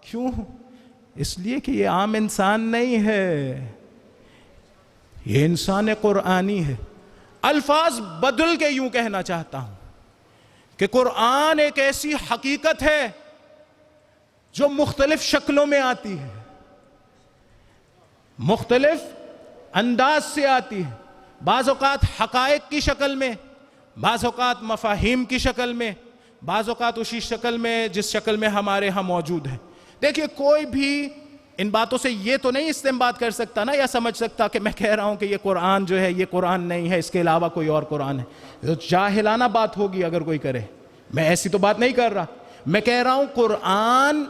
کیوں؟ اس لیے کہ یہ عام انسان نہیں ہے, یہ انسان قرآنی ہے. الفاظ بدل کے یوں کہنا چاہتا ہوں کہ قرآن ایک ایسی حقیقت ہے جو مختلف شکلوں میں آتی ہے, مختلف انداز سے آتی ہے. بعض اوقات حقائق کی شکل میں, بعض اوقات مفاہیم کی شکل میں, بعض اوقات اسی شکل میں جس شکل میں ہمارے ہاں موجود ہے. دیکھیے کوئی بھی ان باتوں سے یہ تو نہیں استنباط کر سکتا نا, یا سمجھ سکتا کہ میں کہہ رہا ہوں کہ یہ قرآن جو ہے یہ قرآن نہیں ہے, اس کے علاوہ کوئی اور قرآن ہے. تو جاہلانہ بات ہوگی اگر کوئی کرے. میں ایسی تو بات نہیں کر رہا, میں کہہ رہا ہوں قرآن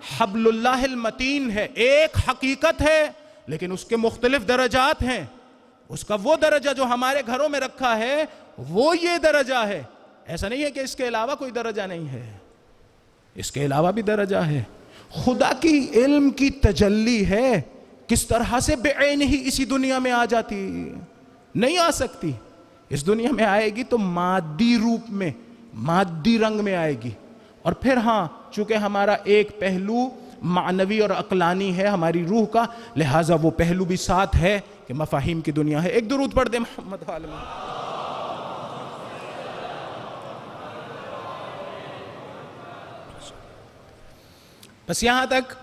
حبل اللہ المتین ہے، ایک حقیقت ہے لیکن اس کے مختلف درجات ہیں. اس کا وہ درجہ جو ہمارے گھروں میں رکھا ہے وہ یہ درجہ ہے. ایسا نہیں ہے کہ اس کے علاوہ کوئی درجہ نہیں ہے، اس کے علاوہ بھی درجہ ہے. خدا کی علم کی تجلی ہے، کس طرح سے بعین ہی اسی دنیا میں آ جاتی؟ نہیں آ سکتی. اس دنیا میں آئے گی تو مادی روپ میں، مادی رنگ میں آئے گی. اور پھر ہاں، چونکہ ہمارا ایک پہلو معنوی اور عقلانی ہے ہماری روح کا، لہٰذا وہ پہلو بھی ساتھ ہے کہ مفاہیم کی دنیا ہے. ایک درود پڑھ دیں محمد عالم. بس یہاں تک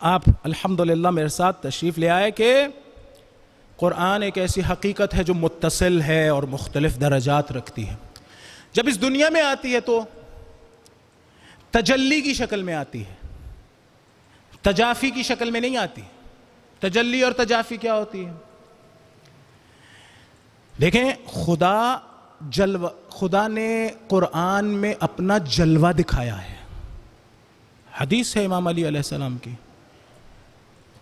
آپ الحمدللہ میرے ساتھ تشریف لے آئے کہ قرآن ایک ایسی حقیقت ہے جو متصل ہے اور مختلف درجات رکھتی ہے. جب اس دنیا میں آتی ہے تو تجلی کی شکل میں آتی ہے، تجافی کی شکل میں نہیں آتی. تجلی اور تجافی کیا ہوتی ہے؟ دیکھیں، خدا نے قرآن میں اپنا جلوہ دکھایا ہے. حدیث ہے امام علی علیہ السلام کی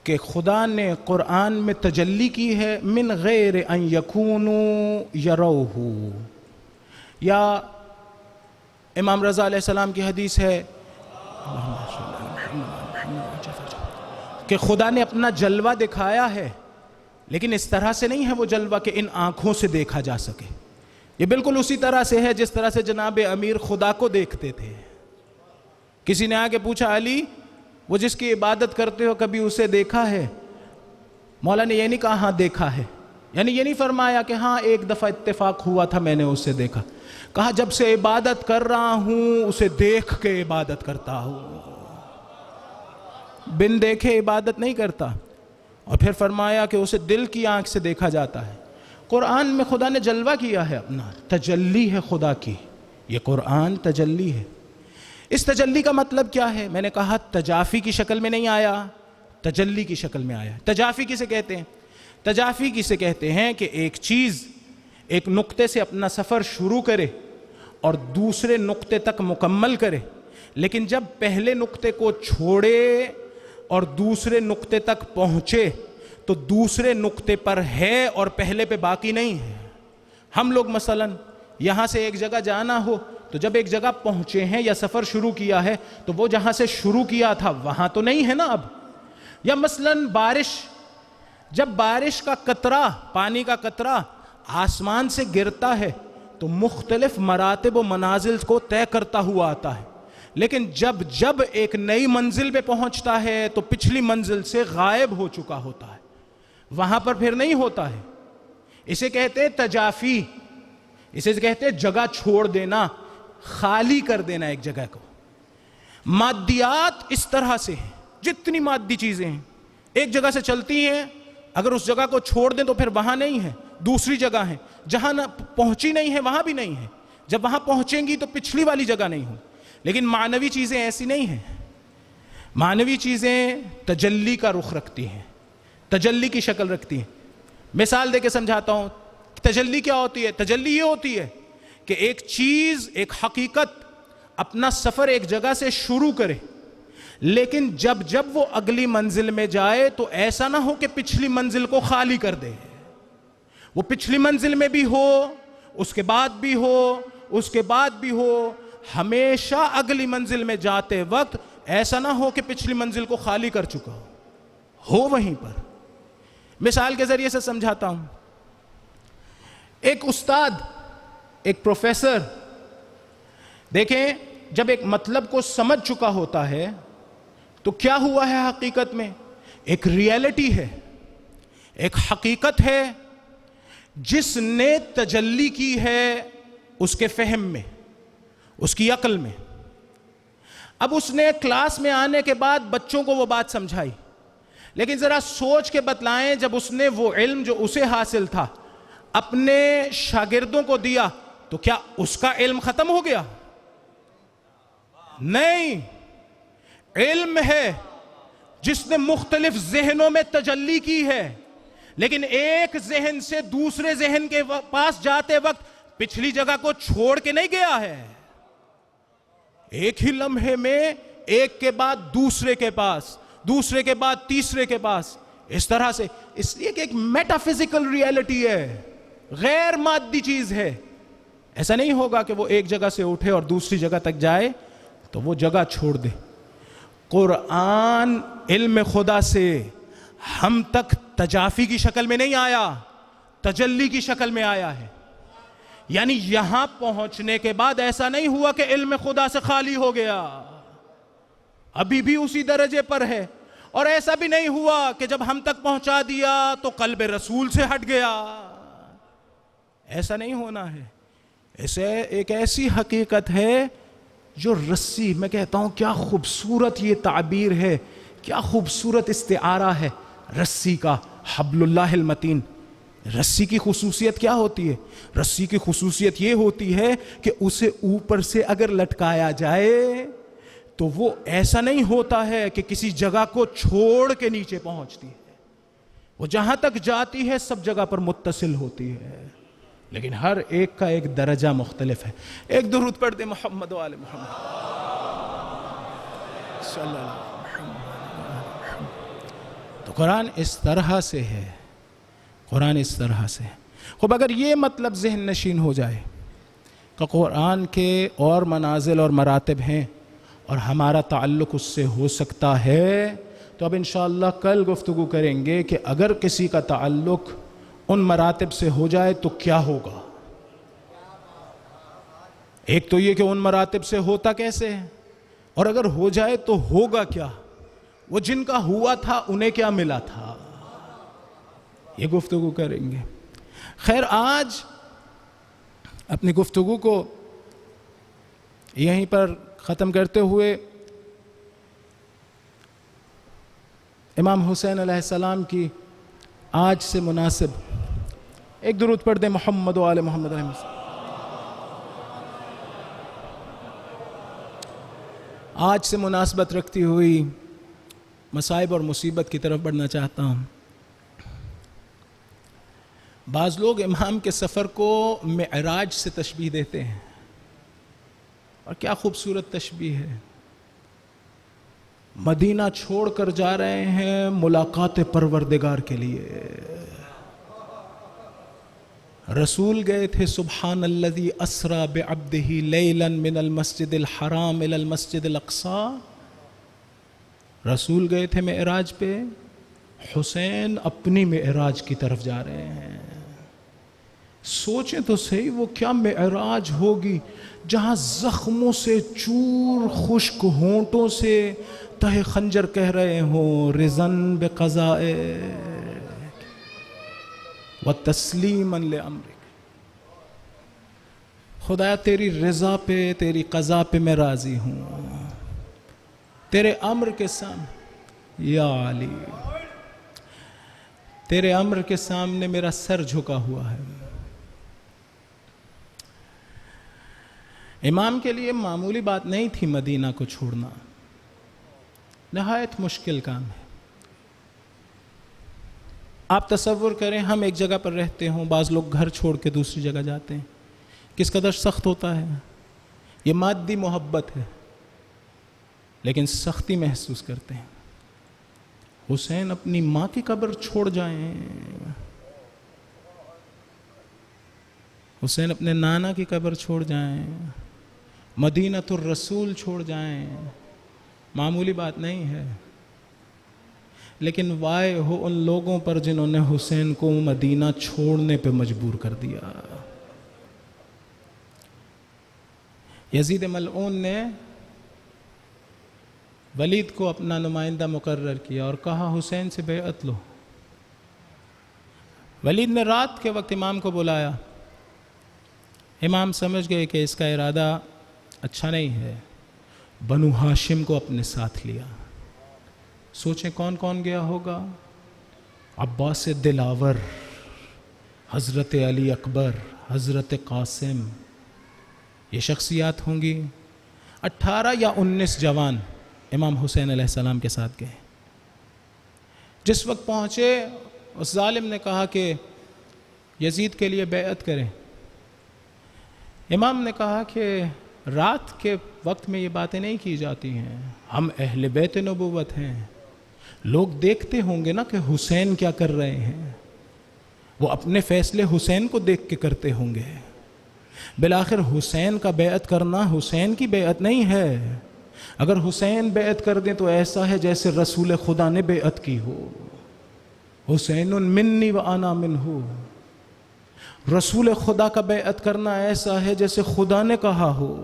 کہ خدا نے قرآن میں تجلی کی ہے من غیر ان یکونوا یروہ. یا امام رضا علیہ السلام کی حدیث ہے کہ خدا نے اپنا جلوہ دکھایا ہے لیکن اس طرح سے نہیں ہے وہ جلوہ کہ ان آنکھوں سے دیکھا جا سکے. یہ بالکل اسی طرح سے ہے جس طرح سے جناب امیر خدا کو دیکھتے تھے. کسی نے آ کے پوچھا، علی وہ جس کی عبادت کرتے ہو کبھی اسے دیکھا ہے؟ مولا نے یہ نہیں کہا ہاں دیکھا ہے، یعنی یہ نہیں فرمایا کہ ہاں ایک دفعہ اتفاق ہوا تھا میں نے اسے دیکھا. کہا جب سے عبادت کر رہا ہوں اسے دیکھ کے عبادت کرتا ہوں، بن دیکھے عبادت نہیں کرتا. اور پھر فرمایا کہ اسے دل کی آنکھ سے دیکھا جاتا ہے. قرآن میں خدا نے جلوہ کیا ہے اپنا، تجلی ہے خدا کی. یہ قرآن تجلی ہے. اس تجلی کا مطلب کیا ہے؟ میں نے کہا تجافی کی شکل میں نہیں آیا، تجلی کی شکل میں آیا. تجافی کسے کہتے ہیں؟ تجافی کسے کہتے ہیں کہ ایک چیز ایک نقطے سے اپنا سفر شروع کرے اور دوسرے نقطے تک مکمل کرے، لیکن جب پہلے نقطے کو چھوڑے اور دوسرے نقطے تک پہنچے تو دوسرے نقطے پر ہے اور پہلے پہ باقی نہیں ہے. ہم لوگ مثلاً یہاں سے ایک جگہ جانا ہو تو جب ایک جگہ پہنچے ہیں یا سفر شروع کیا ہے تو وہ جہاں سے شروع کیا تھا وہاں تو نہیں ہے نا اب. یا مثلاً بارش، جب بارش کا قطرہ، پانی کا قطرہ آسمان سے گرتا ہے تو مختلف مراتب و منازل کو طے کرتا ہوا آتا ہے، لیکن جب ایک نئی منزل پہ پہنچتا ہے تو پچھلی منزل سے غائب ہو چکا ہوتا ہے، وہاں پر پھر نہیں ہوتا ہے. اسے کہتے ہیں تجافی، اسے کہتے ہیں جگہ چھوڑ دینا، خالی کر دینا ایک جگہ کو. مادیات اس طرح سے ہیں، جتنی مادی چیزیں ہیں ایک جگہ سے چلتی ہیں، اگر اس جگہ کو چھوڑ دیں تو پھر وہاں نہیں ہے، دوسری جگہ ہے. جہاں نہ پہنچی نہیں ہے وہاں بھی نہیں ہے، جب وہاں پہنچیں گی تو پچھلی والی جگہ نہیں ہو. لیکن معنوی چیزیں ایسی نہیں ہیں. معنوی چیزیں تجلی کا رخ رکھتی ہیں، تجلی کی شکل رکھتی ہیں. مثال دے کے سمجھاتا ہوں. تجلی کیا ہوتی ہے؟ تجلی یہ ہوتی ہے کہ ایک چیز، ایک حقیقت اپنا سفر ایک جگہ سے شروع کرے، لیکن جب وہ اگلی منزل میں جائے تو ایسا نہ ہو کہ پچھلی منزل کو خالی کر دے. وہ پچھلی منزل میں بھی ہو، اس کے بعد بھی ہو، اس کے بعد بھی ہو، ہمیشہ اگلی منزل میں جاتے وقت ایسا نہ ہو کہ پچھلی منزل کو خالی کر چکا ہو وہیں پر. مثال کے ذریعے سے سمجھاتا ہوں. ایک استاد، ایک پروفیسر، دیکھیں جب ایک مطلب کو سمجھ چکا ہوتا ہے تو کیا ہوا ہے حقیقت میں؟ ایک ریئلٹی ہے، ایک حقیقت ہے جس نے تجلی کی ہے اس کے فہم میں، اس کی عقل میں. اب اس نے کلاس میں آنے کے بعد بچوں کو وہ بات سمجھائی، لیکن ذرا سوچ کے بتلائیں جب اس نے وہ علم جو اسے حاصل تھا اپنے شاگردوں کو دیا تو کیا اس کا علم ختم ہو گیا؟ نہیں. علم ہے جس نے مختلف ذہنوں میں تجلی کی ہے، لیکن ایک ذہن سے دوسرے ذہن کے پاس جاتے وقت پچھلی جگہ کو چھوڑ کے نہیں گیا ہے. ایک ہی لمحے میں ایک کے بعد دوسرے کے پاس، دوسرے کے بعد تیسرے کے پاس، اس طرح سے، اس لیے کہ ایک میٹا فزیکل ریئلٹی ہے، غیر مادی چیز ہے. ایسا نہیں ہوگا کہ وہ ایک جگہ سے اٹھے اور دوسری جگہ تک جائے تو وہ جگہ چھوڑ دے. قرآن علم خدا سے ہم تک تجافی کی شکل میں نہیں آیا، تجلی کی شکل میں آیا ہے. یعنی یہاں پہنچنے کے بعد ایسا نہیں ہوا کہ علم خدا سے خالی ہو گیا، ابھی بھی اسی درجے پر ہے. اور ایسا بھی نہیں ہوا کہ جب ہم تک پہنچا دیا تو قلب رسول سے ہٹ گیا. ایسا نہیں ہونا ہے. اسے ایک ایسی حقیقت ہے جو رسی، میں کہتا ہوں کیا خوبصورت یہ تعبیر ہے، کیا خوبصورت استعارہ ہے رسی کا، حبل اللہ المتین. رسی کی خصوصیت کیا ہوتی ہے؟ رسی کی خصوصیت یہ ہوتی ہے کہ اسے اوپر سے اگر لٹکایا جائے تو وہ ایسا نہیں ہوتا ہے کہ کسی جگہ کو چھوڑ کے نیچے پہنچتی ہے، وہ جہاں تک جاتی ہے سب جگہ پر متصل ہوتی ہے، لیکن ہر ایک کا ایک درجہ مختلف ہے. ایک درود پڑھ دے محمد و آل محمد صلی اللہ علیہ وسلم. تو قرآن اس طرح سے ہے، قرآن اس طرح سے ہے. خب اگر یہ مطلب ذہن نشین ہو جائے کہ قرآن کے اور منازل اور مراتب ہیں اور ہمارا تعلق اس سے ہو سکتا ہے، تو اب انشاءاللہ کل گفتگو کریں گے کہ اگر کسی کا تعلق ان مراتب سے ہو جائے تو کیا ہوگا. ایک تو یہ کہ ان مراتب سے ہوتا کیسے ہے، اور اگر ہو جائے تو ہوگا کیا، وہ جن کا ہوا تھا انہیں کیا ملا تھا، یہ گفتگو کریں گے. خیر، آج اپنی گفتگو کو یہیں پر ختم کرتے ہوئے امام حسین علیہ السلام کی آج سے مناسب ایک درود پڑھ دیں محمد و آل محمد علیہ السلام. آج سے مناسبت رکھتی ہوئی مصائب اور مصیبت کی طرف بڑھنا چاہتا ہوں. بعض لوگ امام کے سفر کو معراج سے تشبیہ دیتے ہیں، اور کیا خوبصورت تشبیہ ہے. مدینہ چھوڑ کر جا رہے ہیں ملاقات پروردگار کے لیے. رسول گئے تھے سبحان الذی اسری بعبدہ لیلا من المسجد الحرام الى المسجد الاقصی. رسول گئے تھے معراج پہ، حسین اپنی معراج کی طرف جا رہے ہیں. سوچیں تو صحیح وہ کیا معراج ہوگی جہاں زخموں سے چور، خشک ہونٹوں سے تہ خنجر کہہ رہے ہوں رضن بقضائے وتسلیما لامرک. خدا تیری رضا پہ، تیری قضا پہ میں راضی ہوں، تیرے امر کے سامنے یا علی، تیرے امر کے سامنے میرا سر جھکا ہوا ہے. امام کے لیے معمولی بات نہیں تھی مدینہ کو چھوڑنا، نہایت مشکل کام ہے. آپ تصور کریں ہم ایک جگہ پر رہتے ہوں، بعض لوگ گھر چھوڑ کے دوسری جگہ جاتے ہیں، کس قدر سخت ہوتا ہے. یہ مادی محبت ہے لیکن سختی محسوس کرتے ہیں. حسین اپنی ماں کی قبر چھوڑ جائیں، حسین اپنے نانا کی قبر چھوڑ جائیں، مدینۃ الرسول چھوڑ جائیں، معمولی بات نہیں ہے. لیکن وائے ہو ان لوگوں پر جنہوں نے حسین کو مدینہ چھوڑنے پہ مجبور کر دیا. یزید ملعون نے ولید کو اپنا نمائندہ مقرر کیا اور کہا حسین سے بیعت لو. ولید نے رات کے وقت امام کو بلایا. امام سمجھ گئے کہ اس کا ارادہ اچھا نہیں ہے، بنو ہاشم کو اپنے ساتھ لیا. سوچیں کون کون گیا ہوگا؟ عباس دلاور، حضرت علی اکبر، حضرت قاسم، یہ شخصیات ہوں گی. 18 یا 19 جوان امام حسین علیہ السلام کے ساتھ گئے. جس وقت پہنچے اس ظالم نے کہا کہ یزید کے لیے بیعت کریں. امام نے کہا کہ رات کے وقت میں یہ باتیں نہیں کی جاتی ہیں. ہم اہل بیت نبوت ہیں. لوگ دیکھتے ہوں گے نا کہ حسین کیا کر رہے ہیں. وہ اپنے فیصلے حسین کو دیکھ کے کرتے ہوں گے. بالآخر حسین کا بیعت کرنا حسین کی بیعت نہیں ہے. اگر حسین بیعت کر دیں تو ایسا ہے جیسے رسول خدا نے بیعت کی ہو. حسین منی و انا منہ. رسول خدا کا بیعت کرنا ایسا ہے جیسے خدا نے کہا ہو.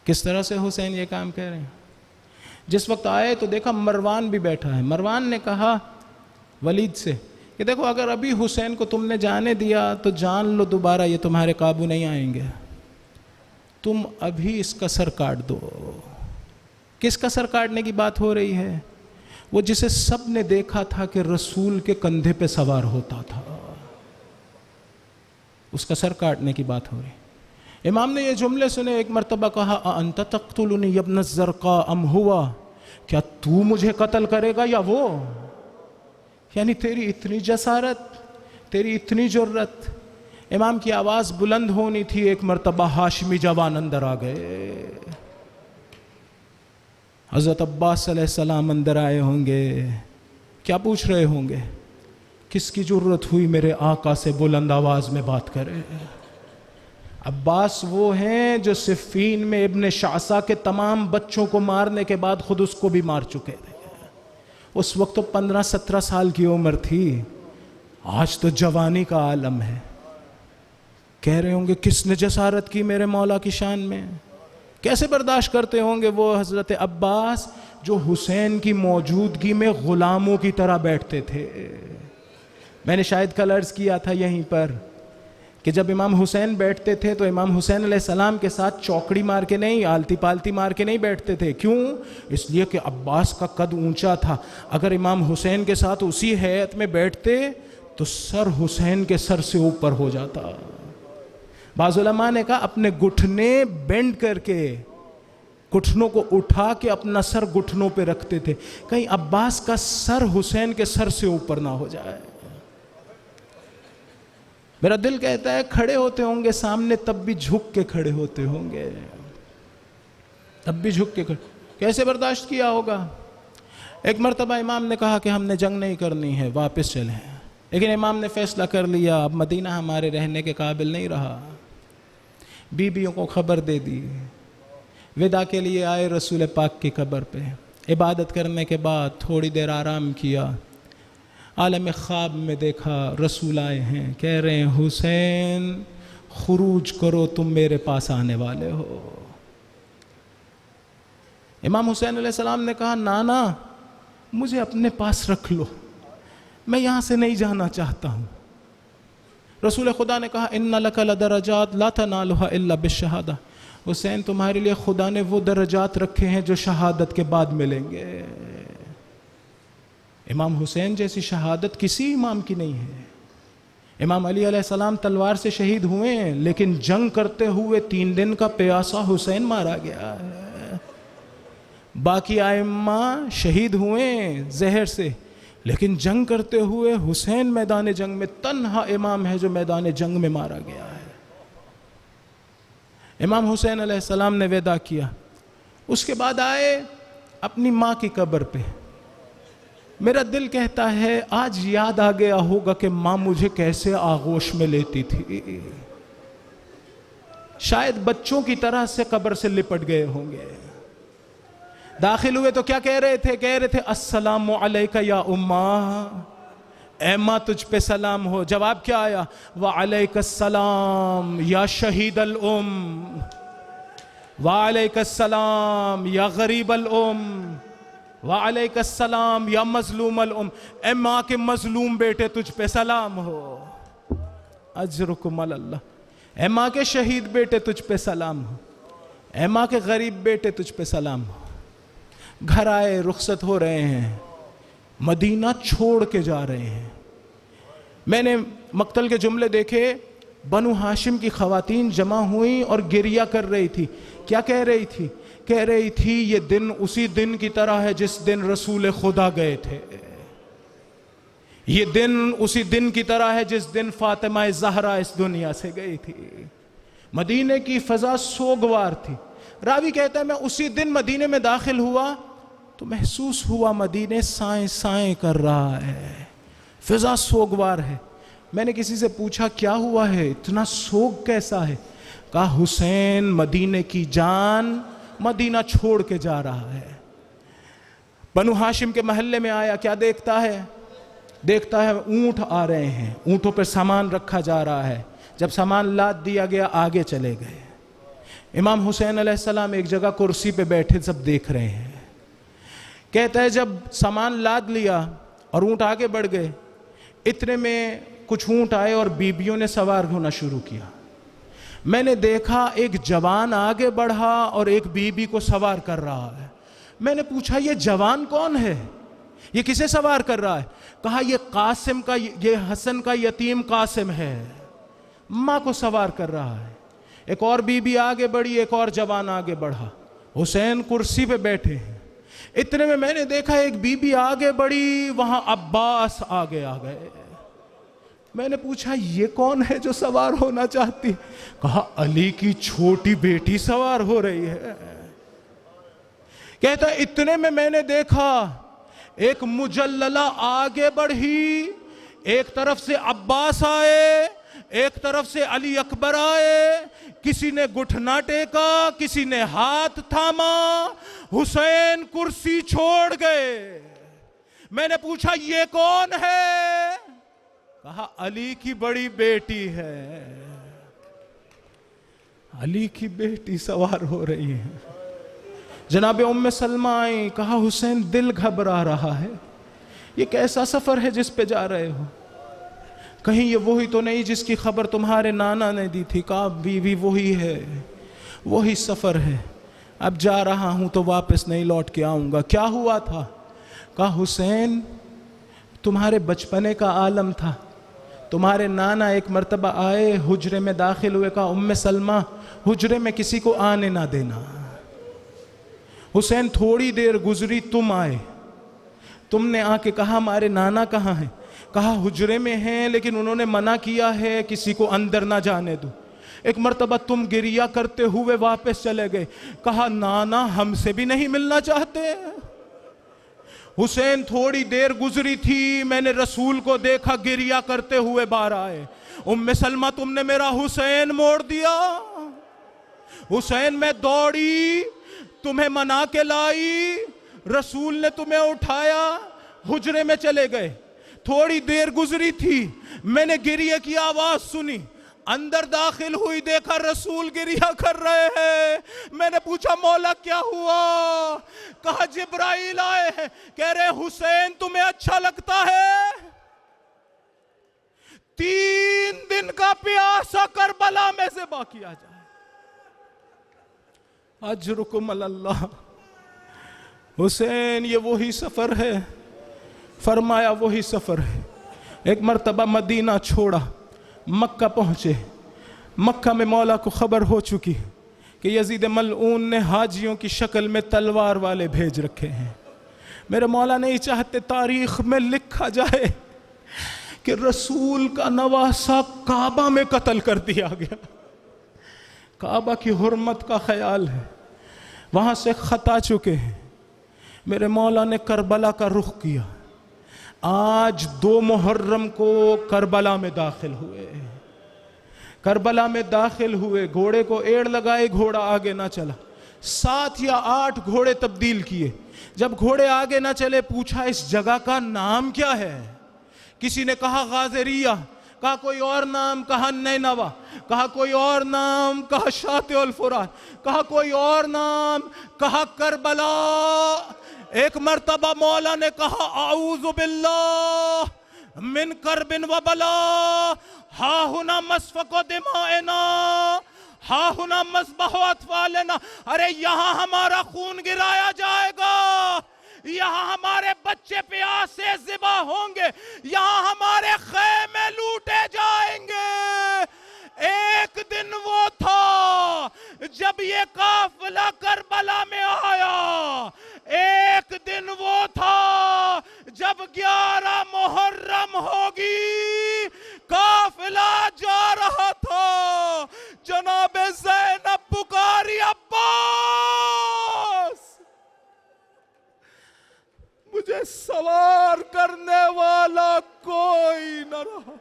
کس طرح سے حسین یہ کام کر رہے ہیں؟ جس وقت آئے تو دیکھا مروان بھی بیٹھا ہے. مروان نے کہا ولید سے کہ دیکھو اگر ابھی حسین کو تم نے جانے دیا تو جان لو دوبارہ یہ تمہارے قابو نہیں آئیں گے. تم ابھی اس کا سر کاٹ دو. کس کا سر کاٹنے کی بات ہو رہی ہے؟ وہ جسے سب نے دیکھا تھا کہ رسول کے کندھے پہ سوار ہوتا تھا, اس کا سر کاٹنے کی بات ہو رہی. امام نے یہ جملے سنے. ایک مرتبہ کہا انت تقتلنی یا ابن الزرقاء ام ہوا, کیا تو مجھے قتل کرے گا یا وہ؟ یعنی تیری اتنی جسارت, تیری اتنی جرت. امام کی آواز بلند ہونی تھی. ایک مرتبہ ہاشمی جوان اندر آ گئے. حضرت عباس علیہ السلام اندر آئے ہوں گے. کیا پوچھ رہے ہوں گے؟ کس کی جرت ہوئی میرے آقا سے بلند آواز میں بات کرے؟ عباس وہ ہیں جو صفین میں ابن شعثا کے تمام بچوں کو مارنے کے بعد خود اس کو بھی مار چکے تھے. اس وقت تو 15-17 سال کی عمر تھی. آج تو جوانی کا عالم ہے. کہہ رہے ہوں گے کس نے جسارت کی میرے مولا کی شان میں؟ کیسے برداشت کرتے ہوں گے وہ حضرت عباس جو حسین کی موجودگی میں غلاموں کی طرح بیٹھتے تھے. میں نے شاید کل عرض کیا تھا یہیں پر کہ جب امام حسین بیٹھتے تھے تو امام حسین علیہ السلام کے ساتھ چوکڑی مار کے نہیں, آلتی پالتی مار کے نہیں بیٹھتے تھے. کیوں؟ اس لیے کہ عباس کا قد اونچا تھا. اگر امام حسین کے ساتھ اسی ہیئت میں بیٹھتے تو سر حسین کے سر سے اوپر ہو جاتا. بعض علماء نے کہا اپنے گھٹنے بینڈ کر کے, گھٹنوں کو اٹھا کے اپنا سر گھٹنوں پہ رکھتے تھے, کہیں عباس کا سر حسین کے سر سے اوپر نہ ہو جائے. میرا دل کہتا ہے کھڑے ہوتے ہوں گے سامنے تب بھی جھک کے کھڑے ہوتے ہوں گے, تب بھی جھک کے کھڑے. کیسے برداشت کیا ہوگا؟ ایک مرتبہ امام نے کہا کہ ہم نے جنگ نہیں کرنی ہے, واپس چلیں. لیکن امام نے فیصلہ کر لیا اب مدینہ ہمارے رہنے کے قابل نہیں رہا. بیویوں کو خبر دے دی. ودا کے لیے آئے رسول پاک کی قبر پہ. عبادت کرنے کے بعد تھوڑی دیر آرام کیا. عالم خواب میں دیکھا رسول آئے ہیں, کہہ رہے ہیں حسین خروج کرو تم میرے پاس آنے والے ہو. امام حسین علیہ السلام نے کہا نانا مجھے اپنے پاس رکھ لو, میں یہاں سے نہیں جانا چاہتا ہوں. رسول خدا نے کہا ان لک لدرجات لا تنالها الا بالشہادہ. حسین تمہارے لیے خدا نے وہ درجات رکھے ہیں جو شہادت کے بعد ملیں گے. امام حسین جیسی شہادت کسی امام کی نہیں ہے. امام علی علیہ السلام تلوار سے شہید ہوئے ہیں لیکن جنگ کرتے ہوئے 3 دن کا پیاسا حسین مارا گیا ہے. باقی ائمہ شہید ہوئے ہیں زہر سے لیکن جنگ کرتے ہوئے حسین میدان جنگ میں تنہا امام ہے جو میدان جنگ میں مارا گیا ہے. امام حسین علیہ السلام نے ودا کیا. اس کے بعد آئے اپنی ماں کی قبر پہ. میرا دل کہتا ہے آج یاد آ گیا ہوگا کہ ماں مجھے کیسے آغوش میں لیتی تھی. شاید بچوں کی طرح سے قبر سے لپٹ گئے ہوں گے. داخل ہوئے تو کیا کہہ رہے تھے؟ کہہ رہے تھے السلام علیکہ یا اماں, اے ماں تجھ پہ سلام ہو. جواب کیا آیا؟ وعلیک السلام یا شہید الام, وعلیک السلام یا غریب الام, وعلیک السلام یا مظلوم الام. اے ماں کے مظلوم بیٹے تجھ پہ سلام ہو. اجرکم اللہ. اے ماں کے شہید بیٹے تجھ پہ سلام ہو. اے ماں کے غریب بیٹے تجھ پہ سلام ہو. گھر آئے, رخصت ہو رہے ہیں, مدینہ چھوڑ کے جا رہے ہیں. میں نے مقتل کے جملے دیکھے. بنو ہاشم کی خواتین جمع ہوئیں اور گریہ کر رہی تھی. کیا کہہ رہی تھی؟ کہہ رہی تھی یہ دن اسی دن کی طرح ہے جس دن رسول خدا گئے تھے. یہ دن اسی دن کی طرح ہے جس دن فاطمہ زہرا اس دنیا سے گئی تھی. مدینے کی فضا سوگوار تھی. راوی کہتا ہے میں اسی دن مدینے میں داخل ہوا تو محسوس ہوا مدینے سائیں سائیں کر رہا ہے, فضا سوگوار ہے. میں نے کسی سے پوچھا کیا ہوا ہے, اتنا سوگ کیسا ہے؟ کہا حسین مدینے کی جان مدینہ چھوڑ کے جا رہا ہے. بنو ہاشم کے محلے میں آیا, کیا دیکھتا ہے؟ دیکھتا ہے اونٹ آ رہے ہیں, اونٹوں پہ سامان رکھا جا رہا ہے. جب سامان لاد دیا گیا آگے چلے گئے. امام حسین علیہ السلام ایک جگہ کرسی پہ بیٹھے سب دیکھ رہے ہیں. کہتا ہے جب سامان لاد لیا اور اونٹ آگے بڑھ گئے, اتنے میں کچھ اونٹ آئے اور بیبیوں نے سوار ہونا شروع کیا. میں نے دیکھا ایک جوان آگے بڑھا اور ایک بیوی کو سوار کر رہا ہے. میں نے پوچھا یہ جوان کون ہے, یہ کسے سوار کر رہا ہے؟ کہا یہ قاسم کا, یہ حسن کا یتیم قاسم ہے, ماں کو سوار کر رہا ہے. ایک اور بیوی آگے بڑھی, ایک اور جوان آگے بڑھا. حسین کرسی پہ بیٹھے ہیں. اتنے میں نے دیکھا ایک بیوی آگے بڑھی, وہاں عباس آگے آ گئے. میں نے پوچھا یہ کون ہے جو سوار ہونا چاہتی؟ کہا علی کی چھوٹی بیٹی سوار ہو رہی ہے. کہتا اتنے میں نے دیکھا ایک مجللہ آگے بڑھی, ایک طرف سے عباس آئے, ایک طرف سے علی اکبر آئے. کسی نے گھٹنا ٹیکا, کسی نے ہاتھ تھاما. حسین کرسی چھوڑ گئے. میں نے پوچھا یہ کون ہے؟ کہا علی کی بڑی بیٹی ہے. علی کی بیٹی سوار ہو رہی ہے. جناب ام سلمہ آئیں, کہا حسین دل گھبرا رہا ہے, یہ کیسا سفر ہے جس پہ جا رہے ہو؟ کہیں یہ وہی تو نہیں جس کی خبر تمہارے نانا نے دی تھی؟ کہا بیوی وہی ہے, وہی سفر ہے. اب جا رہا ہوں تو واپس نہیں لوٹ کے آؤں گا. کیا ہوا تھا؟ کہا حسین تمہارے بچپنے کا عالم تھا. تمہارے نانا ایک مرتبہ آئے, حجرے میں داخل ہوئے, کہا ام سلمہ حجرے میں کسی کو آنے نہ دینا. حسین تھوڑی دیر گزری, تم آئے, تم نے آ کے کہا ہمارے نانا کہاں ہیں؟ کہا حجرے میں ہیں لیکن انہوں نے منع کیا ہے کسی کو اندر نہ جانے دو. ایک مرتبہ تم گریہ کرتے ہوئے واپس چلے گئے. کہا نانا ہم سے بھی نہیں ملنا چاہتے. حسین تھوڑی دیر گزری تھی, میں نے رسول کو دیکھا گریہ کرتے ہوئے باہر آئے. ام سلمہ تم نے میرا حسین موڑ دیا. حسین میں دوڑی, تمہیں منا کے لائی, رسول نے تمہیں اٹھایا, حجرے میں چلے گئے. تھوڑی دیر گزری تھی, میں نے گریہ کی آواز سنی, اندر داخل ہوئی, دیکھا رسول گریہ کر رہے ہیں. میں نے پوچھا مولا کیا ہوا؟ کہا جبرائیل آئے ہیں, کہہ رہے حسین تمہیں اچھا لگتا ہے؟ 3 دن کا پیاسا کربلا میں سے باقی آ جائے. اجرکم اللہ. حسین یہ وہی سفر ہے. فرمایا وہی سفر ہے. ایک مرتبہ مدینہ چھوڑا, مکہ پہنچے. مکہ میں مولا کو خبر ہو چکی کہ یزید ملعون نے حاجیوں کی شکل میں تلوار والے بھیج رکھے ہیں. میرے مولا نہیں چاہتے تاریخ میں لکھا جائے کہ رسول کا نواسہ کعبہ میں قتل کر دیا گیا. کعبہ کی حرمت کا خیال ہے, وہاں سے خطا چکے ہیں. میرے مولا نے کربلا کا رخ کیا. آج 2 محرم کو کربلا میں داخل ہوئے. کربلا میں داخل ہوئے, گھوڑے کو ایڑ لگائے, گھوڑا آگے نہ چلا. 7 یا 8 گھوڑے تبدیل کیے. جب گھوڑے آگے نہ چلے, پوچھا اس جگہ کا نام کیا ہے؟ کسی نے کہا غازریہ, کہا کوئی اور نام, کہا نینوا, کہا کوئی اور نام, کہا شاطئ الفرات, کہا کوئی اور نام, کہا کربلا. ایک مرتبہ مولا نے کہا اعوذ باللہ من کرب و بلا, ہا ہنا مسفک دمائنا, ہا ہنا مذبح اطفالنا. ارے یہاں ہمارا خون گرایا جائے گا, یہاں ہمارے بچے پیاسے ذبح ہوں گے, یہاں ہمارے خیمے لوٹے جائیں گے. ایک دن وہ تھا جب یہ قافلہ کربلا میں آیا. ایک دن وہ تھا جب 11 محرم ہوگی, قافلہ جا رہا تھا. جناب رہا.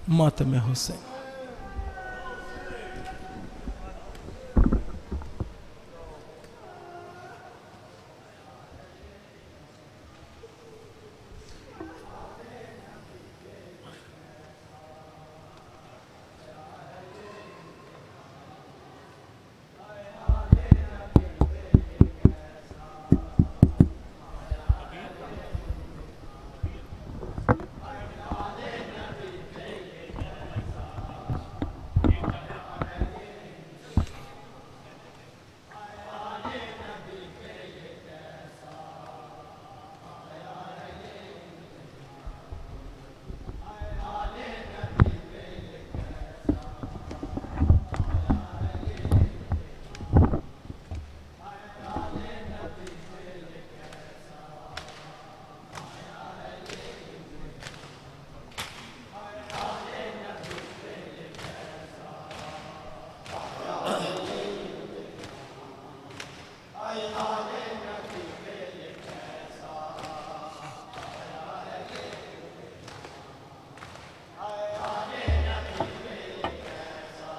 ماتم حسین.